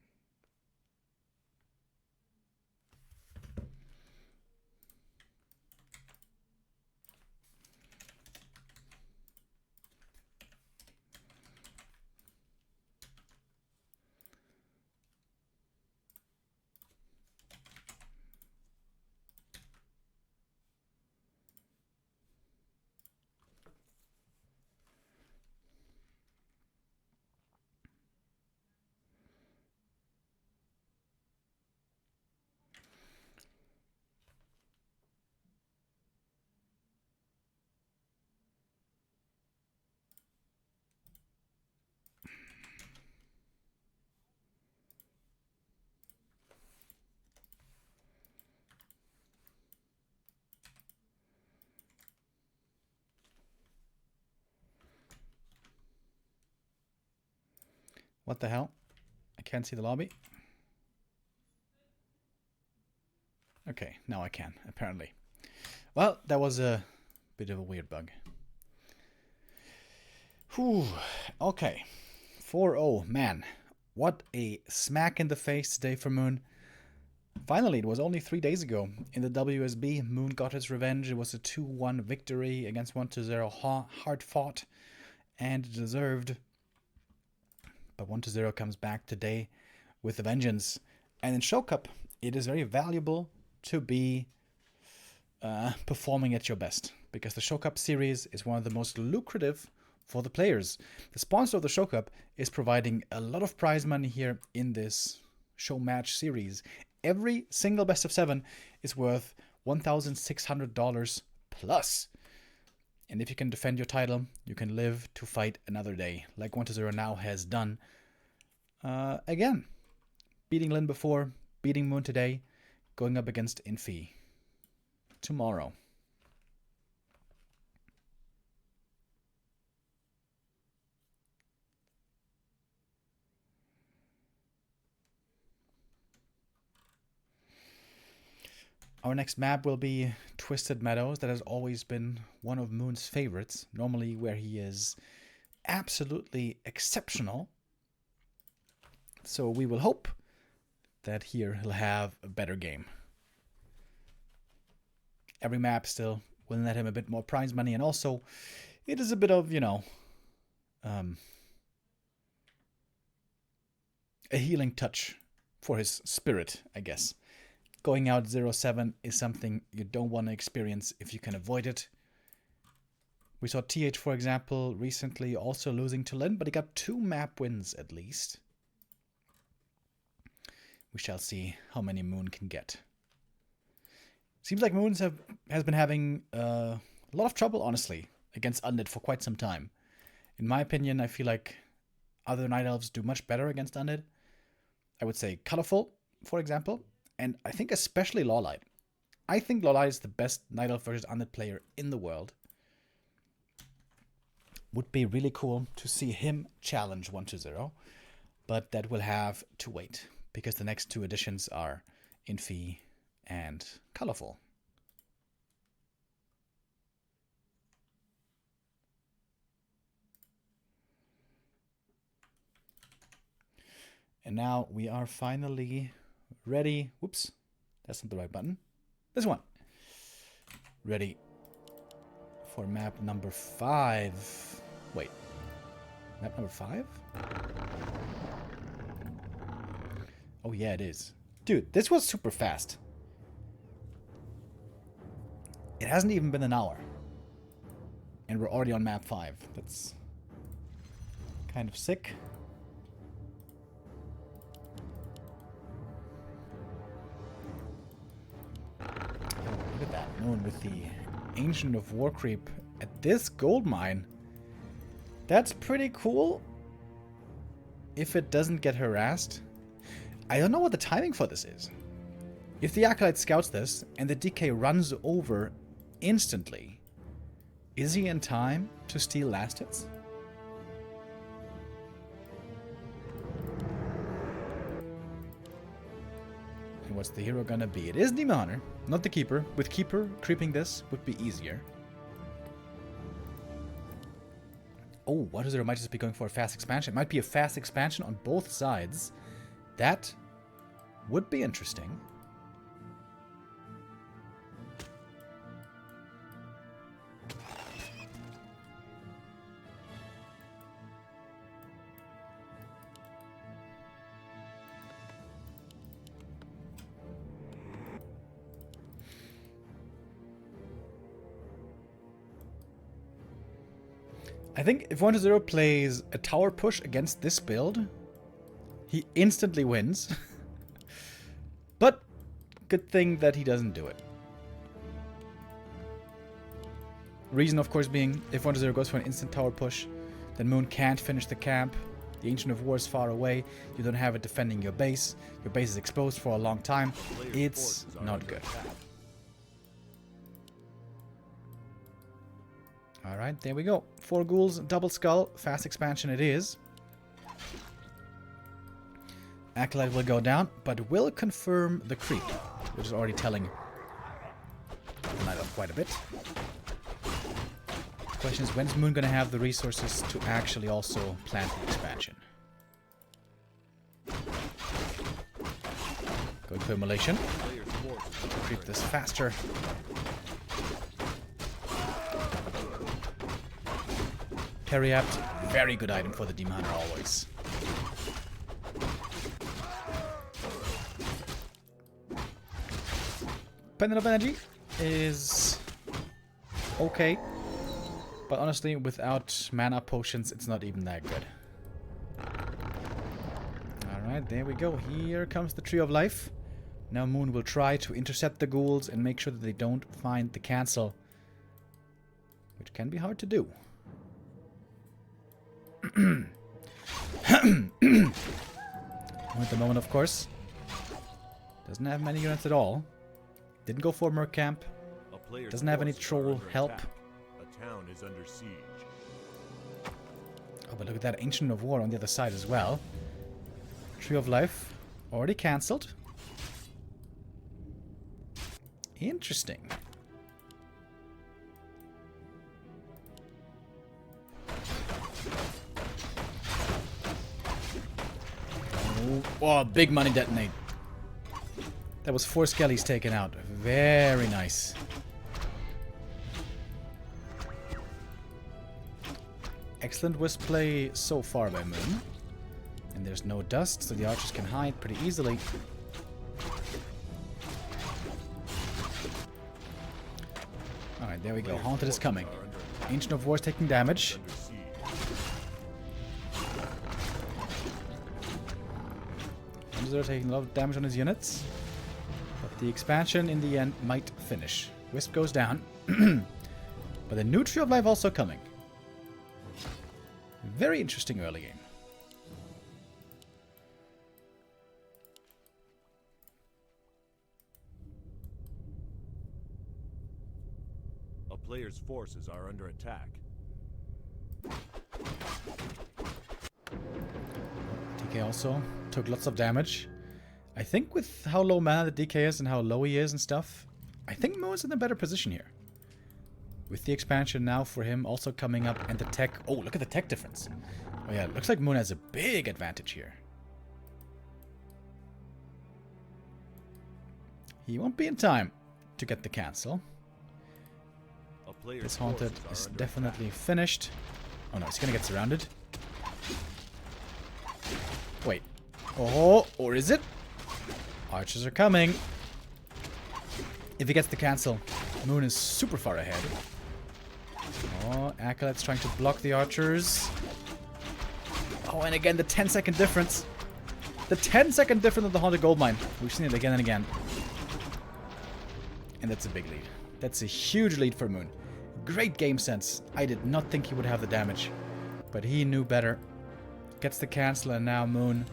Speaker 1: What the hell? I can't see the lobby. Okay, now I can, apparently. Well, that was a bit of a weird bug. Whew. Okay. 4-0. Man, what a smack in the face today for Moon. Finally, it was only 3 days ago. In the WSB, Moon got his revenge. It was a 2-1 victory against 1-0. Hard fought and deserved. But 1-0 comes back today with a vengeance. And in Show Cup, it is very valuable to be performing at your best, because the Show Cup series is one of the most lucrative for the players. The sponsor of the Show Cup is providing a lot of prize money here in this show match series. Every single best of 7 is worth $1,600 plus. And if you can defend your title, you can live to fight another day, like 1-0 now has done. Again, beating Lin before, beating Moon today, going up against Infi tomorrow. Our next map will be Twisted Meadows. That has always been one of Moon's favorites, normally where he is absolutely exceptional. So we will hope that here he'll have a better game. Every map still will net him a bit more prize money, and also it is a bit of, you know, a healing touch for his spirit, I guess. going out 0-7 is something you don't want to experience if you can avoid it. We saw TH, for example, recently also losing to Lin, but he got 2 map wins at least. We shall see how many Moon can get. Seems like Moons has been having a lot of trouble, honestly, against Undead for quite some time. In my opinion, I feel like other Night Elves do much better against Undead. I would say Colorful, for example, and I think especially Lawlight. I think Lawlight is the best Night Elf versus Undead player in the world. Would be really cool to see him challenge 1-0, but that will have to wait, because the next 2 editions are Infi and Colorful. And now we are finally ready. Whoops, that's not the right button. This one. Ready for map number 5. Wait, map number 5? Oh yeah, it is. Dude, this was super fast. It hasn't even been an hour. And we're already on map 5. That's kind of sick. Oh, look at that. Moon with the Ancient of War creep at this gold mine. That's pretty cool. If it doesn't get harassed. I don't know what the timing for this is. If the Acolyte scouts this and the DK runs over instantly, is he in time to steal last hits? And what's the hero gonna be? It is Demon Hunter, not the Keeper. With Keeper, creeping this would be easier. Oh, 1-0 might just be going for a fast expansion. It might be a fast expansion on both sides. That would be interesting. I think if 1-0 plays a tower push against this build, he instantly wins. But good thing that he doesn't do it. Reason, of course, being if 1-0 goes for an instant tower push, then Moon can't finish the camp. The Ancient of War is far away. You don't have it defending your base. Your base is exposed for a long time. It's not good. Alright, there we go. 4 ghouls, double skull, fast expansion it is. Acolyte will go down, but will confirm the creep, which is already telling the Night Elf quite a bit. The question is, when's Moon going to have the resources to actually also plant the expansion? Going for immolation. Creep this faster. Periapt, very good item for the Demon Hunter always. Pendant of Energy is okay, but honestly, without mana potions, it's not even that good. Alright, there we go. Here comes the Tree of Life. Now Moon will try to intercept the ghouls and make sure that they don't find the cancel, which can be hard to do. At the moment, of course, doesn't have many units at all. Didn't go for Merc Camp. Doesn't have any troll help.
Speaker 2: A town is under siege.
Speaker 1: Oh, but look at that Ancient of War on the other side as well. Tree of Life already cancelled. Interesting. Oh, big money detonate. That was 4 skellies taken out. Very nice. Excellent wisp play so far by Moon. And there's no dust, so the archers can hide pretty easily. Alright, there we go. Haunted is coming. Ancient of War is taking damage. They're taking a lot of damage on his units. But the expansion in the end might finish. Wisp goes down. But the new Tree of Life also coming. Very interesting early game.
Speaker 2: A player's forces are under attack.
Speaker 1: DK also took lots of damage. I think with how low mana the DK is and how low he is and stuff, I think Moon's in a better position here. With the expansion now for him also coming up and the tech. Oh, look at the tech difference. Oh yeah, it looks like Moon has a big advantage here. He won't be in time to get the cancel. This Haunted is definitely finished. Oh no, he's gonna get surrounded. Wait. Oh, or is it? Archers are coming. If he gets the cancel, Moon is super far ahead. Oh, Acolyte's trying to block the archers. Oh, and again, the 10-second difference. The 10-second difference of the Haunted Goldmine. We've seen it again and again. And that's a big lead. That's a huge lead for Moon. Great game sense. I did not think he would have the damage. But he knew better. Gets the cancel, and now Moon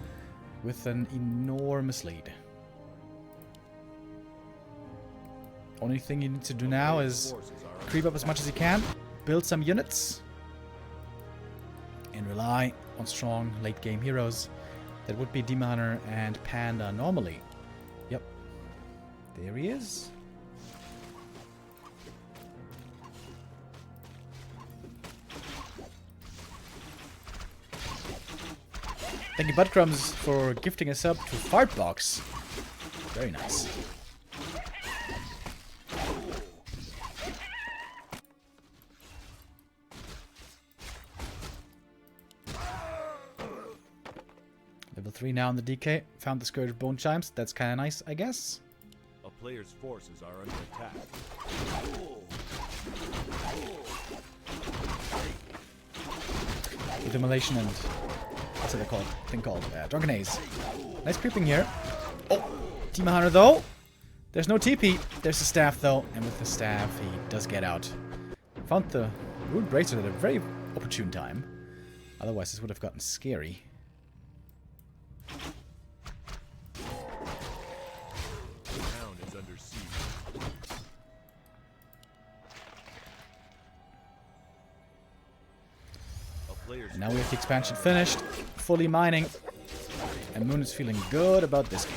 Speaker 1: with an enormous lead. Only thing he needs to do now is creep up as much as he can, build some units, and rely on strong late game heroes. That would be Demon Hunter and Panda normally. Yep. There he is. Thank you, Budcrumbs, for gifting us up to Fartbox. Very nice. Level 3 now on the DK. Found the Scourge Bone Chimes. That's kind of nice, I guess.
Speaker 2: A player's forces are under attack.
Speaker 1: With Immolation and... what's it called? Thing called Drunken Haze. Nice creeping here. Oh! Demon Hunter, though! There's no TP. There's the staff, though. And with the staff, he does get out. Found the Rune Bracelet at a very opportune time. Otherwise, this would have gotten scary. And now we have the expansion finished, fully mining, and Moon is feeling good about this game.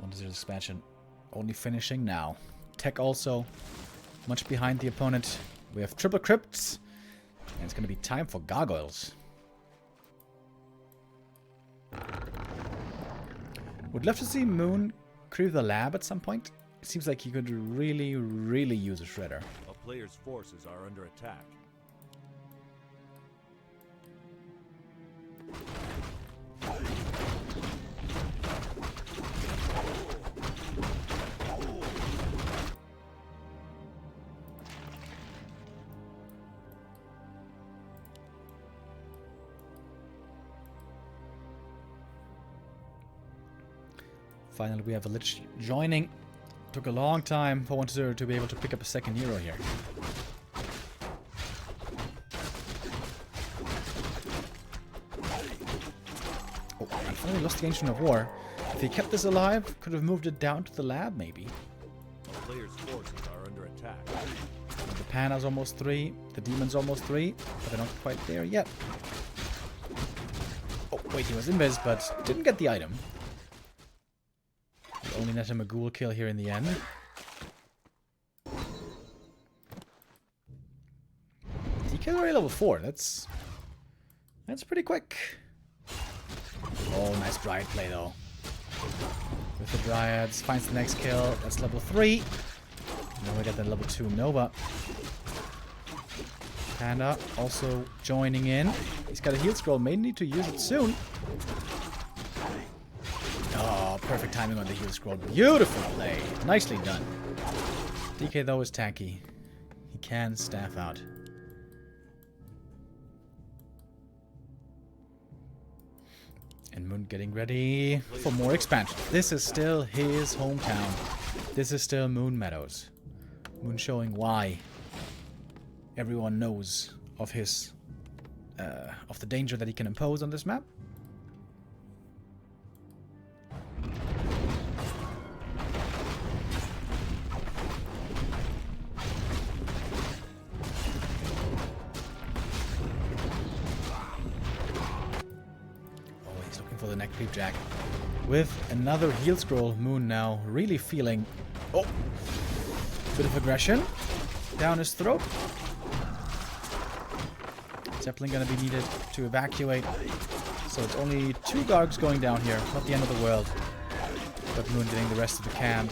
Speaker 1: 1-0 expansion, only finishing now. Tech also much behind the opponent. We have triple crypts, and it's going to be time for gargoyles. Would love to see Moon creep the lab at some point. It seems like he could really, really use a shredder.
Speaker 2: A player's forces are under attack.
Speaker 1: Finally, we have a Lich joining. Took a long time for 1-0 to be able to pick up a second hero here. Oh, I finally lost the Ancient of War. If he kept this alive, could have moved it down to the lab, maybe.
Speaker 2: A player's forces are under attack.
Speaker 1: The Pana's almost 3, the Demon's almost 3, but they're not quite there yet. Oh, wait, he was invis, but didn't get the item. Only net him a ghoul kill here in the end. DK already level 4. That's pretty quick. Oh, nice Dryad play though. With the Dryads, finds the next kill. That's level 3. Now we got the level 2 Nova. Panda also joining in. He's got a heal scroll. May need to use it soon. Oh, perfect timing on the heal scroll. Beautiful play. Nicely done. DK, though, is tanky. He can staff out. And Moon getting ready for more expansion. This is still his hometown. This is still Moon Meadows. Moon showing why everyone knows of his of the danger that he can impose on this map. For the neck creep jack. With another heal scroll, Moon now really feeling bit of aggression down his throat. Zeppelin gonna be needed to evacuate. So it's only 2 Gargs going down here. Not the end of the world. But Moon getting the rest of the camp.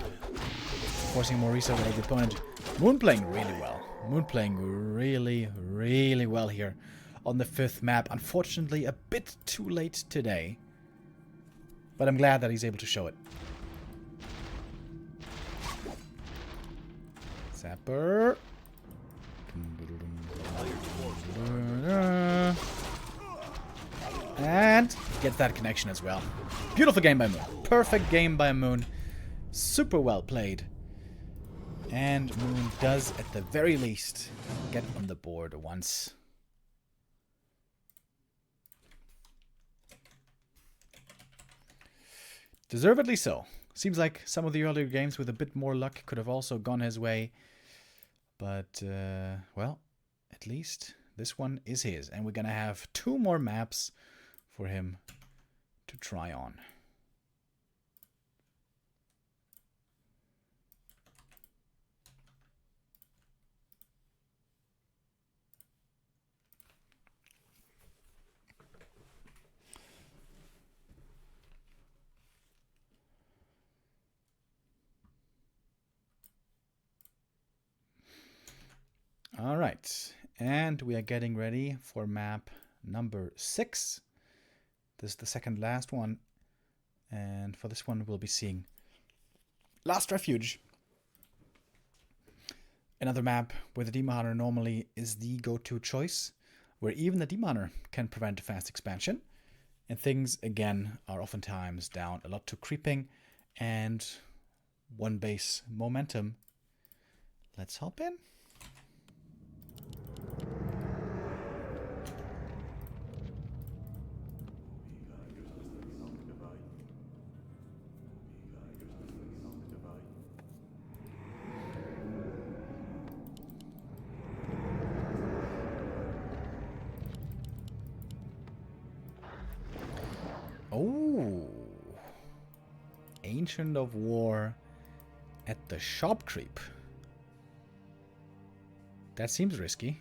Speaker 1: Forcing more reset with the opponent. Moon playing really well. Moon playing really, really well here on the 5th map. Unfortunately, a bit too late today. But I'm glad that he's able to show it. Zapper. And gets that connection as well. Beautiful game by Moon. Perfect game by Moon. Super well played. And Moon does, at the very least, get on the board once. Deservedly so. Seems like some of the earlier games with a bit more luck could have also gone his way. But, well, at least this one is his. And we're going to have 2 more maps for him to try on. Alright, and we are getting ready for map number 6. This is the second last one, and for this one we'll be seeing Last Refuge. Another map where the Demon Hunter normally is the go-to choice, where even the Demon Hunter can prevent a fast expansion, and things again are oftentimes down a lot to creeping and 1 base momentum. Let's hop in. Oh, Ancient of War at the shop creep. That seems risky.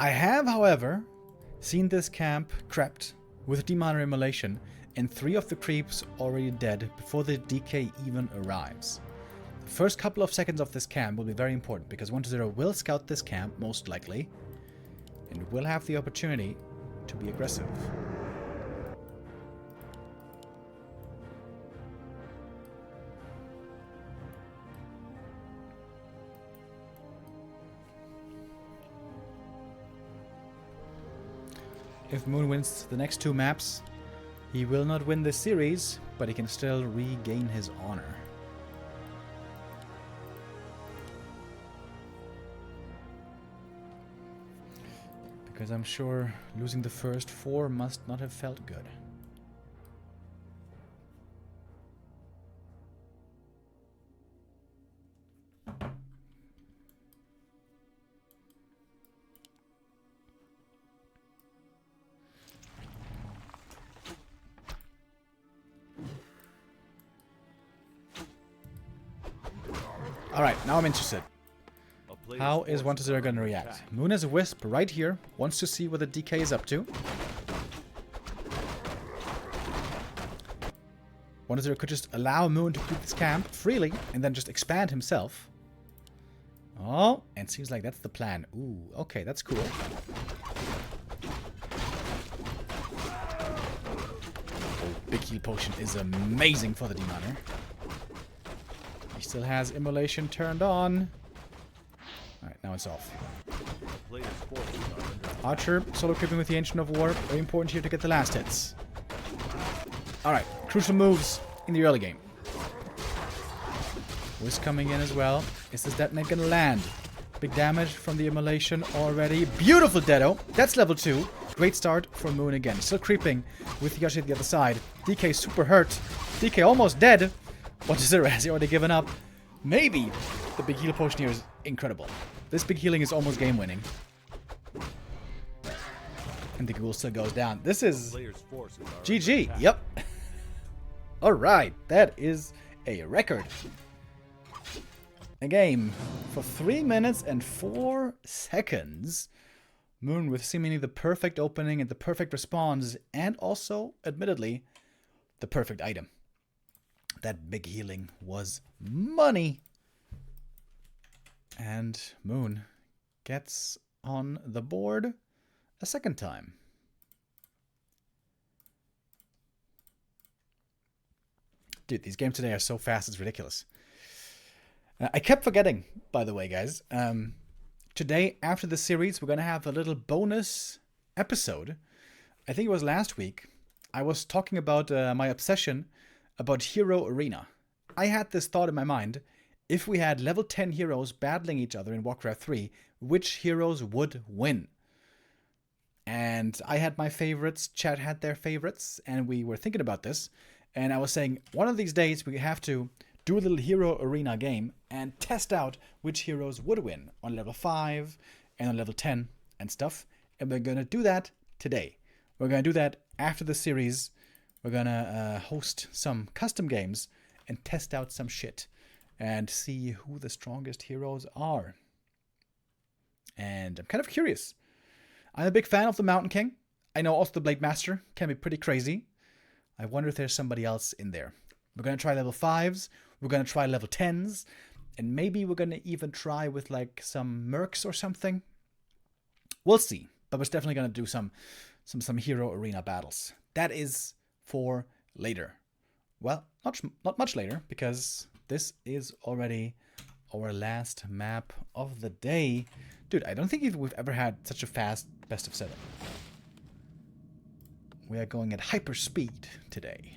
Speaker 1: I have, however, seen this camp crept with Demon Hunter immolation and 3 of the creeps already dead before the DK even arrives. The first couple of seconds of this camp will be very important because 1-0 will scout this camp, most likely, and will have the opportunity to be aggressive. If Moon wins the next 2 maps, he will not win this series, but he can still regain his honor. Because I'm sure losing the first 4 must not have felt good. Alright, now I'm interested. How is 1-0 going to react? Moon has a Wisp right here. Wants to see what the DK is up to. 1-0 could just allow Moon to keep this camp freely and then just expand himself. Oh, and seems like that's the plan. Ooh, okay, that's cool. big heal potion is amazing for the Demoner. He still has immolation turned on. Alright, now it's off.
Speaker 2: Player's forces are under
Speaker 1: Archer, solo creeping with the Ancient of War. Very important here to get the last hits. Alright, crucial moves in the early game. Whiz coming in as well. Is this detonate gonna land? Big damage from the immolation already. Beautiful Deado. That's level 2. Great start for Moon again. Still creeping with Yoshi at the other side. DK super hurt. DK almost dead. What is it? Has he already given up? Maybe. The big heal potion here is incredible. This big healing is almost game winning. And the ghoul still goes down. This is
Speaker 2: player's forces are
Speaker 1: GG.
Speaker 2: under attack.
Speaker 1: Yep. Alright. That is a record. A game for 3 minutes and 4 seconds. Moon with seemingly the perfect opening and the perfect response, and also, admittedly, the perfect item. That big healing was money. And Moon gets on the board a second time. Dude, these games today are so fast, it's ridiculous. I kept forgetting, by the way, guys. Today, after the series, we're going to have a little bonus episode. I think it was last week. I was talking about my obsession about Hero Arena. I had this thought in my mind. If we had level 10 heroes battling each other in Warcraft 3, which heroes would win? And I had my favorites, Chad had their favorites, and we were thinking about this. And I was saying, one of these days we have to do a little Hero Arena game and test out which heroes would win on level 5 and on level 10 and stuff. And we're going to do that today. We're going to do that after the series. We're going to host some custom games and test out some shit and see who the strongest heroes are. And I'm kind of curious. I'm a big fan of the Mountain King. I know also the Blade Master can be pretty crazy. I wonder if there's somebody else in there. We're going to try level 5s. We're going to try level 10s. And maybe we're going to even try with like some mercs or something. We'll see. But we're definitely going to do some Hero Arena battles. That is for later. Well, not much later, because this is already our last map of the day. Dude, I don't think we've ever had such a fast best of 7. We are going at hyper speed today.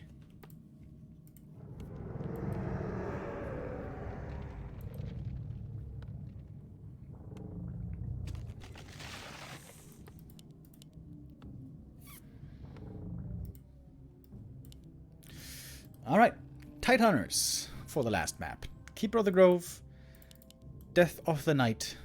Speaker 1: Alright, Tidehunters for the last map. Keeper of the Grove, Death of the Night.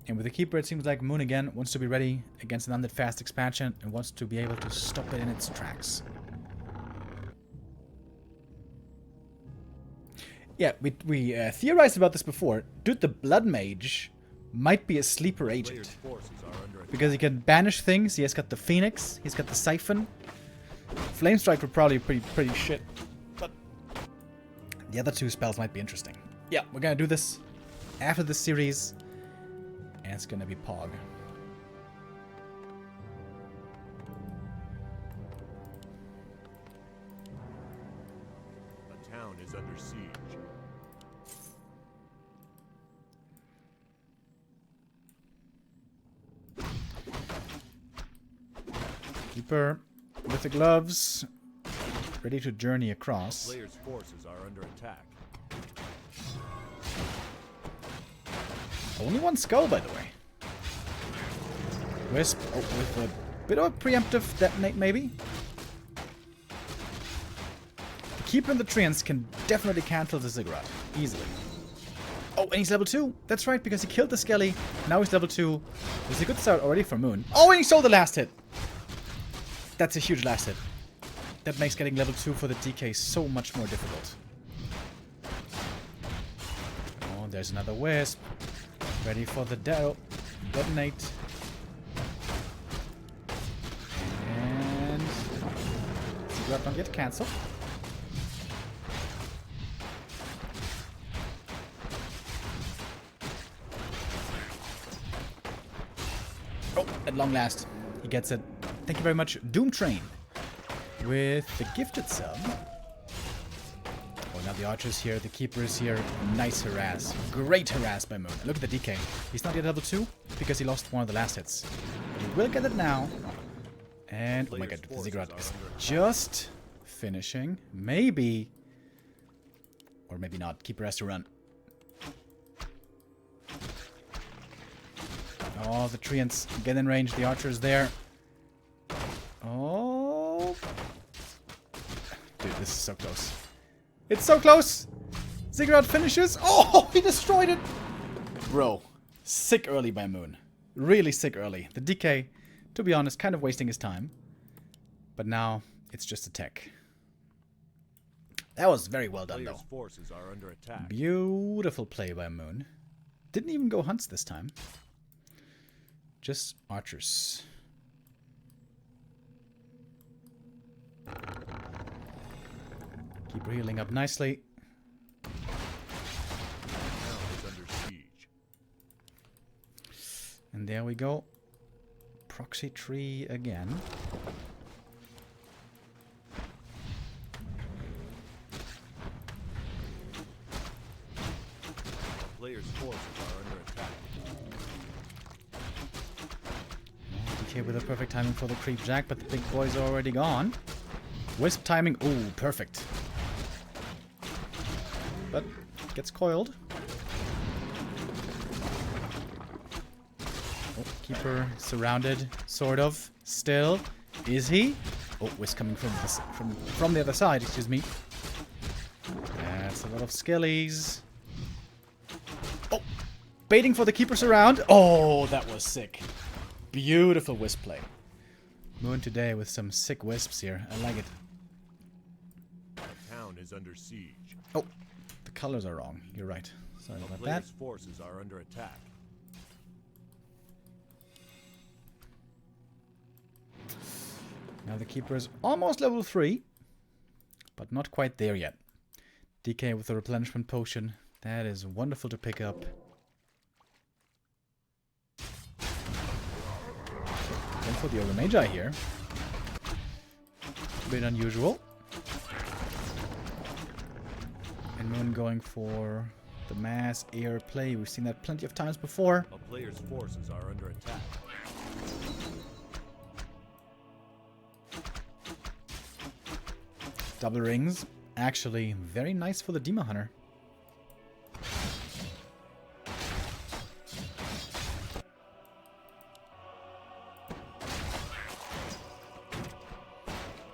Speaker 1: And with the Keeper, it seems like Moon again wants to be ready against an undead fast expansion and wants to be able to stop it in its tracks. Yeah, we theorized about this before. Dude, the Blood Mage might be a sleeper agent. Because he can banish things. He has got the Phoenix. He's got the Siphon. Flame Strike would probably be pretty shit. But the other 2 spells might be interesting. Yeah, we're gonna do this after this series. And it's gonna be Pog.
Speaker 2: A town is under siege.
Speaker 1: Keeper with the gloves, ready to journey across.
Speaker 2: Player's forces are under attack.
Speaker 1: Only 1 skull, by the way. Wisp, with a bit of a preemptive detonate, maybe. The Keeper and the Treants can definitely cancel the Ziggurat easily. Oh, and he's level 2. That's right, because he killed the Skelly. Now he's level 2. It's a good start already for Moon. Oh, and he stole the last hit. That's a huge last hit. That makes getting level 2 for the DK so much more difficult. Oh, there's another Wisp. Ready for the detonate. And Ziggurat don't get cancelled. Oh, at long last. He gets it. Thank you very much, Doom Train. With the gifted sub. Oh, now the archer's here. The keeper is here. Nice harass. Great harass by Moon. Look at the DK. He's not yet level 2 because he lost one of the last hits. But he will get it now. And, oh my god, the Ziggurat is just finishing. Maybe. Or maybe not. Keeper has to run. Oh, the treants get in range. The archer is there. Oh. Dude, this is so close. It's so close! Ziggurat finishes. Oh, he destroyed it! Bro, sick early by Moon. Really sick early. The DK, to be honest, kind of wasting his time. But now, it's just a tech. That was very well done, though.
Speaker 2: Forces are under attack.
Speaker 1: Beautiful play by Moon. Didn't even go hunts this time. Just archers. Keep healing up nicely.
Speaker 2: Town is under siege.
Speaker 1: And there we go. Proxy tree again.
Speaker 2: Players' forces are under attack.
Speaker 1: DK with a perfect timing for the creep jack, but the big boy's already gone. Wisp timing. Ooh, perfect. But gets coiled. Oh, keeper surrounded, sort of. Still, is he? Oh, Wisp coming from the other side. Excuse me. That's a lot of skillies. Oh, baiting for the keeper's around. Oh, that was sick. Beautiful Wisp play. Moon today with some sick Wisps here. I like it.
Speaker 2: The town is under siege.
Speaker 1: Oh, the colors are wrong. You're right. Sorry about that.
Speaker 2: Players' forces are under attack.
Speaker 1: Now the keeper is almost level 3, but not quite there yet. DK with the replenishment potion. That is wonderful to pick up. Going for the Ogre Magi here. A bit unusual. And Moon going for the mass air play. We've seen that plenty of times before.
Speaker 2: A player's forces are under attack.
Speaker 1: Double rings. Actually, very nice for the Demon Hunter.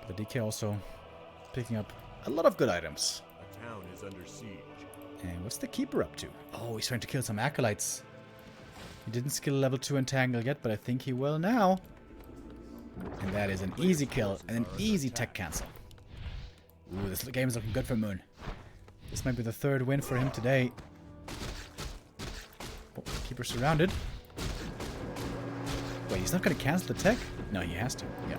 Speaker 1: The DK also picking up a lot of good items.
Speaker 2: A town is under siege.
Speaker 1: And what's the keeper up to? Oh, he's trying to kill some acolytes. He didn't skill level 2 entangle yet, but I think he will now. And that is an easy kill and an easy tech cancel. Ooh, this game is looking good for Moon. This might be the 3rd win for him today. Oh, keeper surrounded. Wait, he's not going to cancel the tech? No, he has to. Yeah.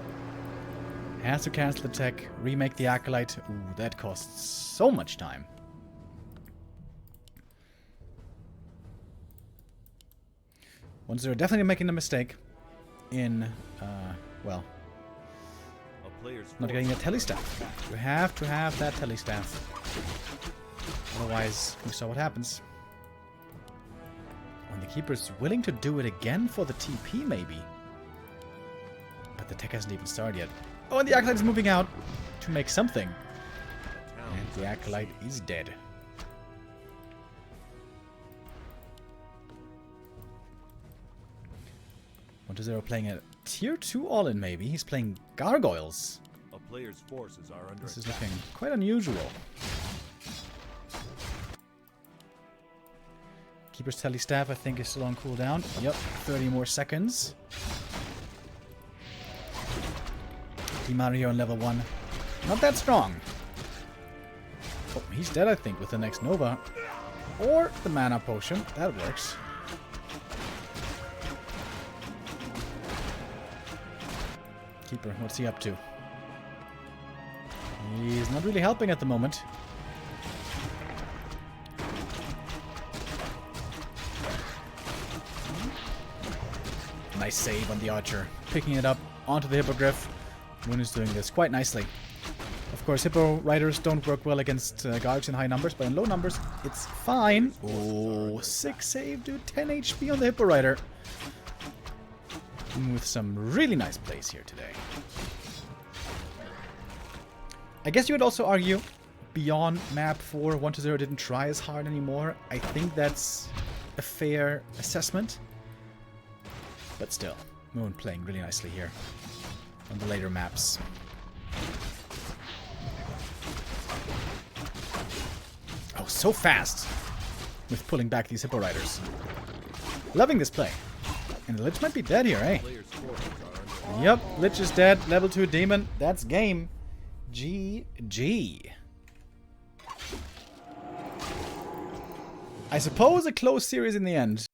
Speaker 1: Has to cancel the tech, remake the acolyte. Ooh, that costs so much time. Once they're definitely making a mistake in, well, not getting a telestaff. You have to have that telestaff. Otherwise, we saw what happens. And the keeper's willing to do it again for the TP, maybe. But the tech hasn't even started yet. Oh, and the acolyte is moving out to make something. And the acolyte is dead. What is Zero playing a tier 2 all-in, maybe? He's playing gargoyles.
Speaker 2: A player's forces are under
Speaker 1: This is
Speaker 2: attack.
Speaker 1: looking quite unusual. Keeper's telestaff, I think, is still on cooldown. Yep, 30 more seconds. Mario on level 1. Not that strong. Oh, he's dead, I think, with the next Nova. Or the mana potion. That works. Keeper, what's he up to? He's not really helping at the moment. nice save on the archer. Picking it up onto the hippogriff. Moon is doing this quite nicely. Of course, hippo riders don't work well against guards in high numbers, but in low numbers, it's fine. Oh, 6 save, dude. 10 HP on the hippo rider. With some really nice plays here today. I guess you would also argue beyond map 4, 1-0 didn't try as hard anymore. I think that's a fair assessment. But still, Moon playing really nicely here on the later maps. Oh, so fast with pulling back these hippo riders. Loving this play. And the Lich might be dead here, eh? Yep, Lich is dead. Level 2 demon. That's game. GG. I suppose a close series in the end.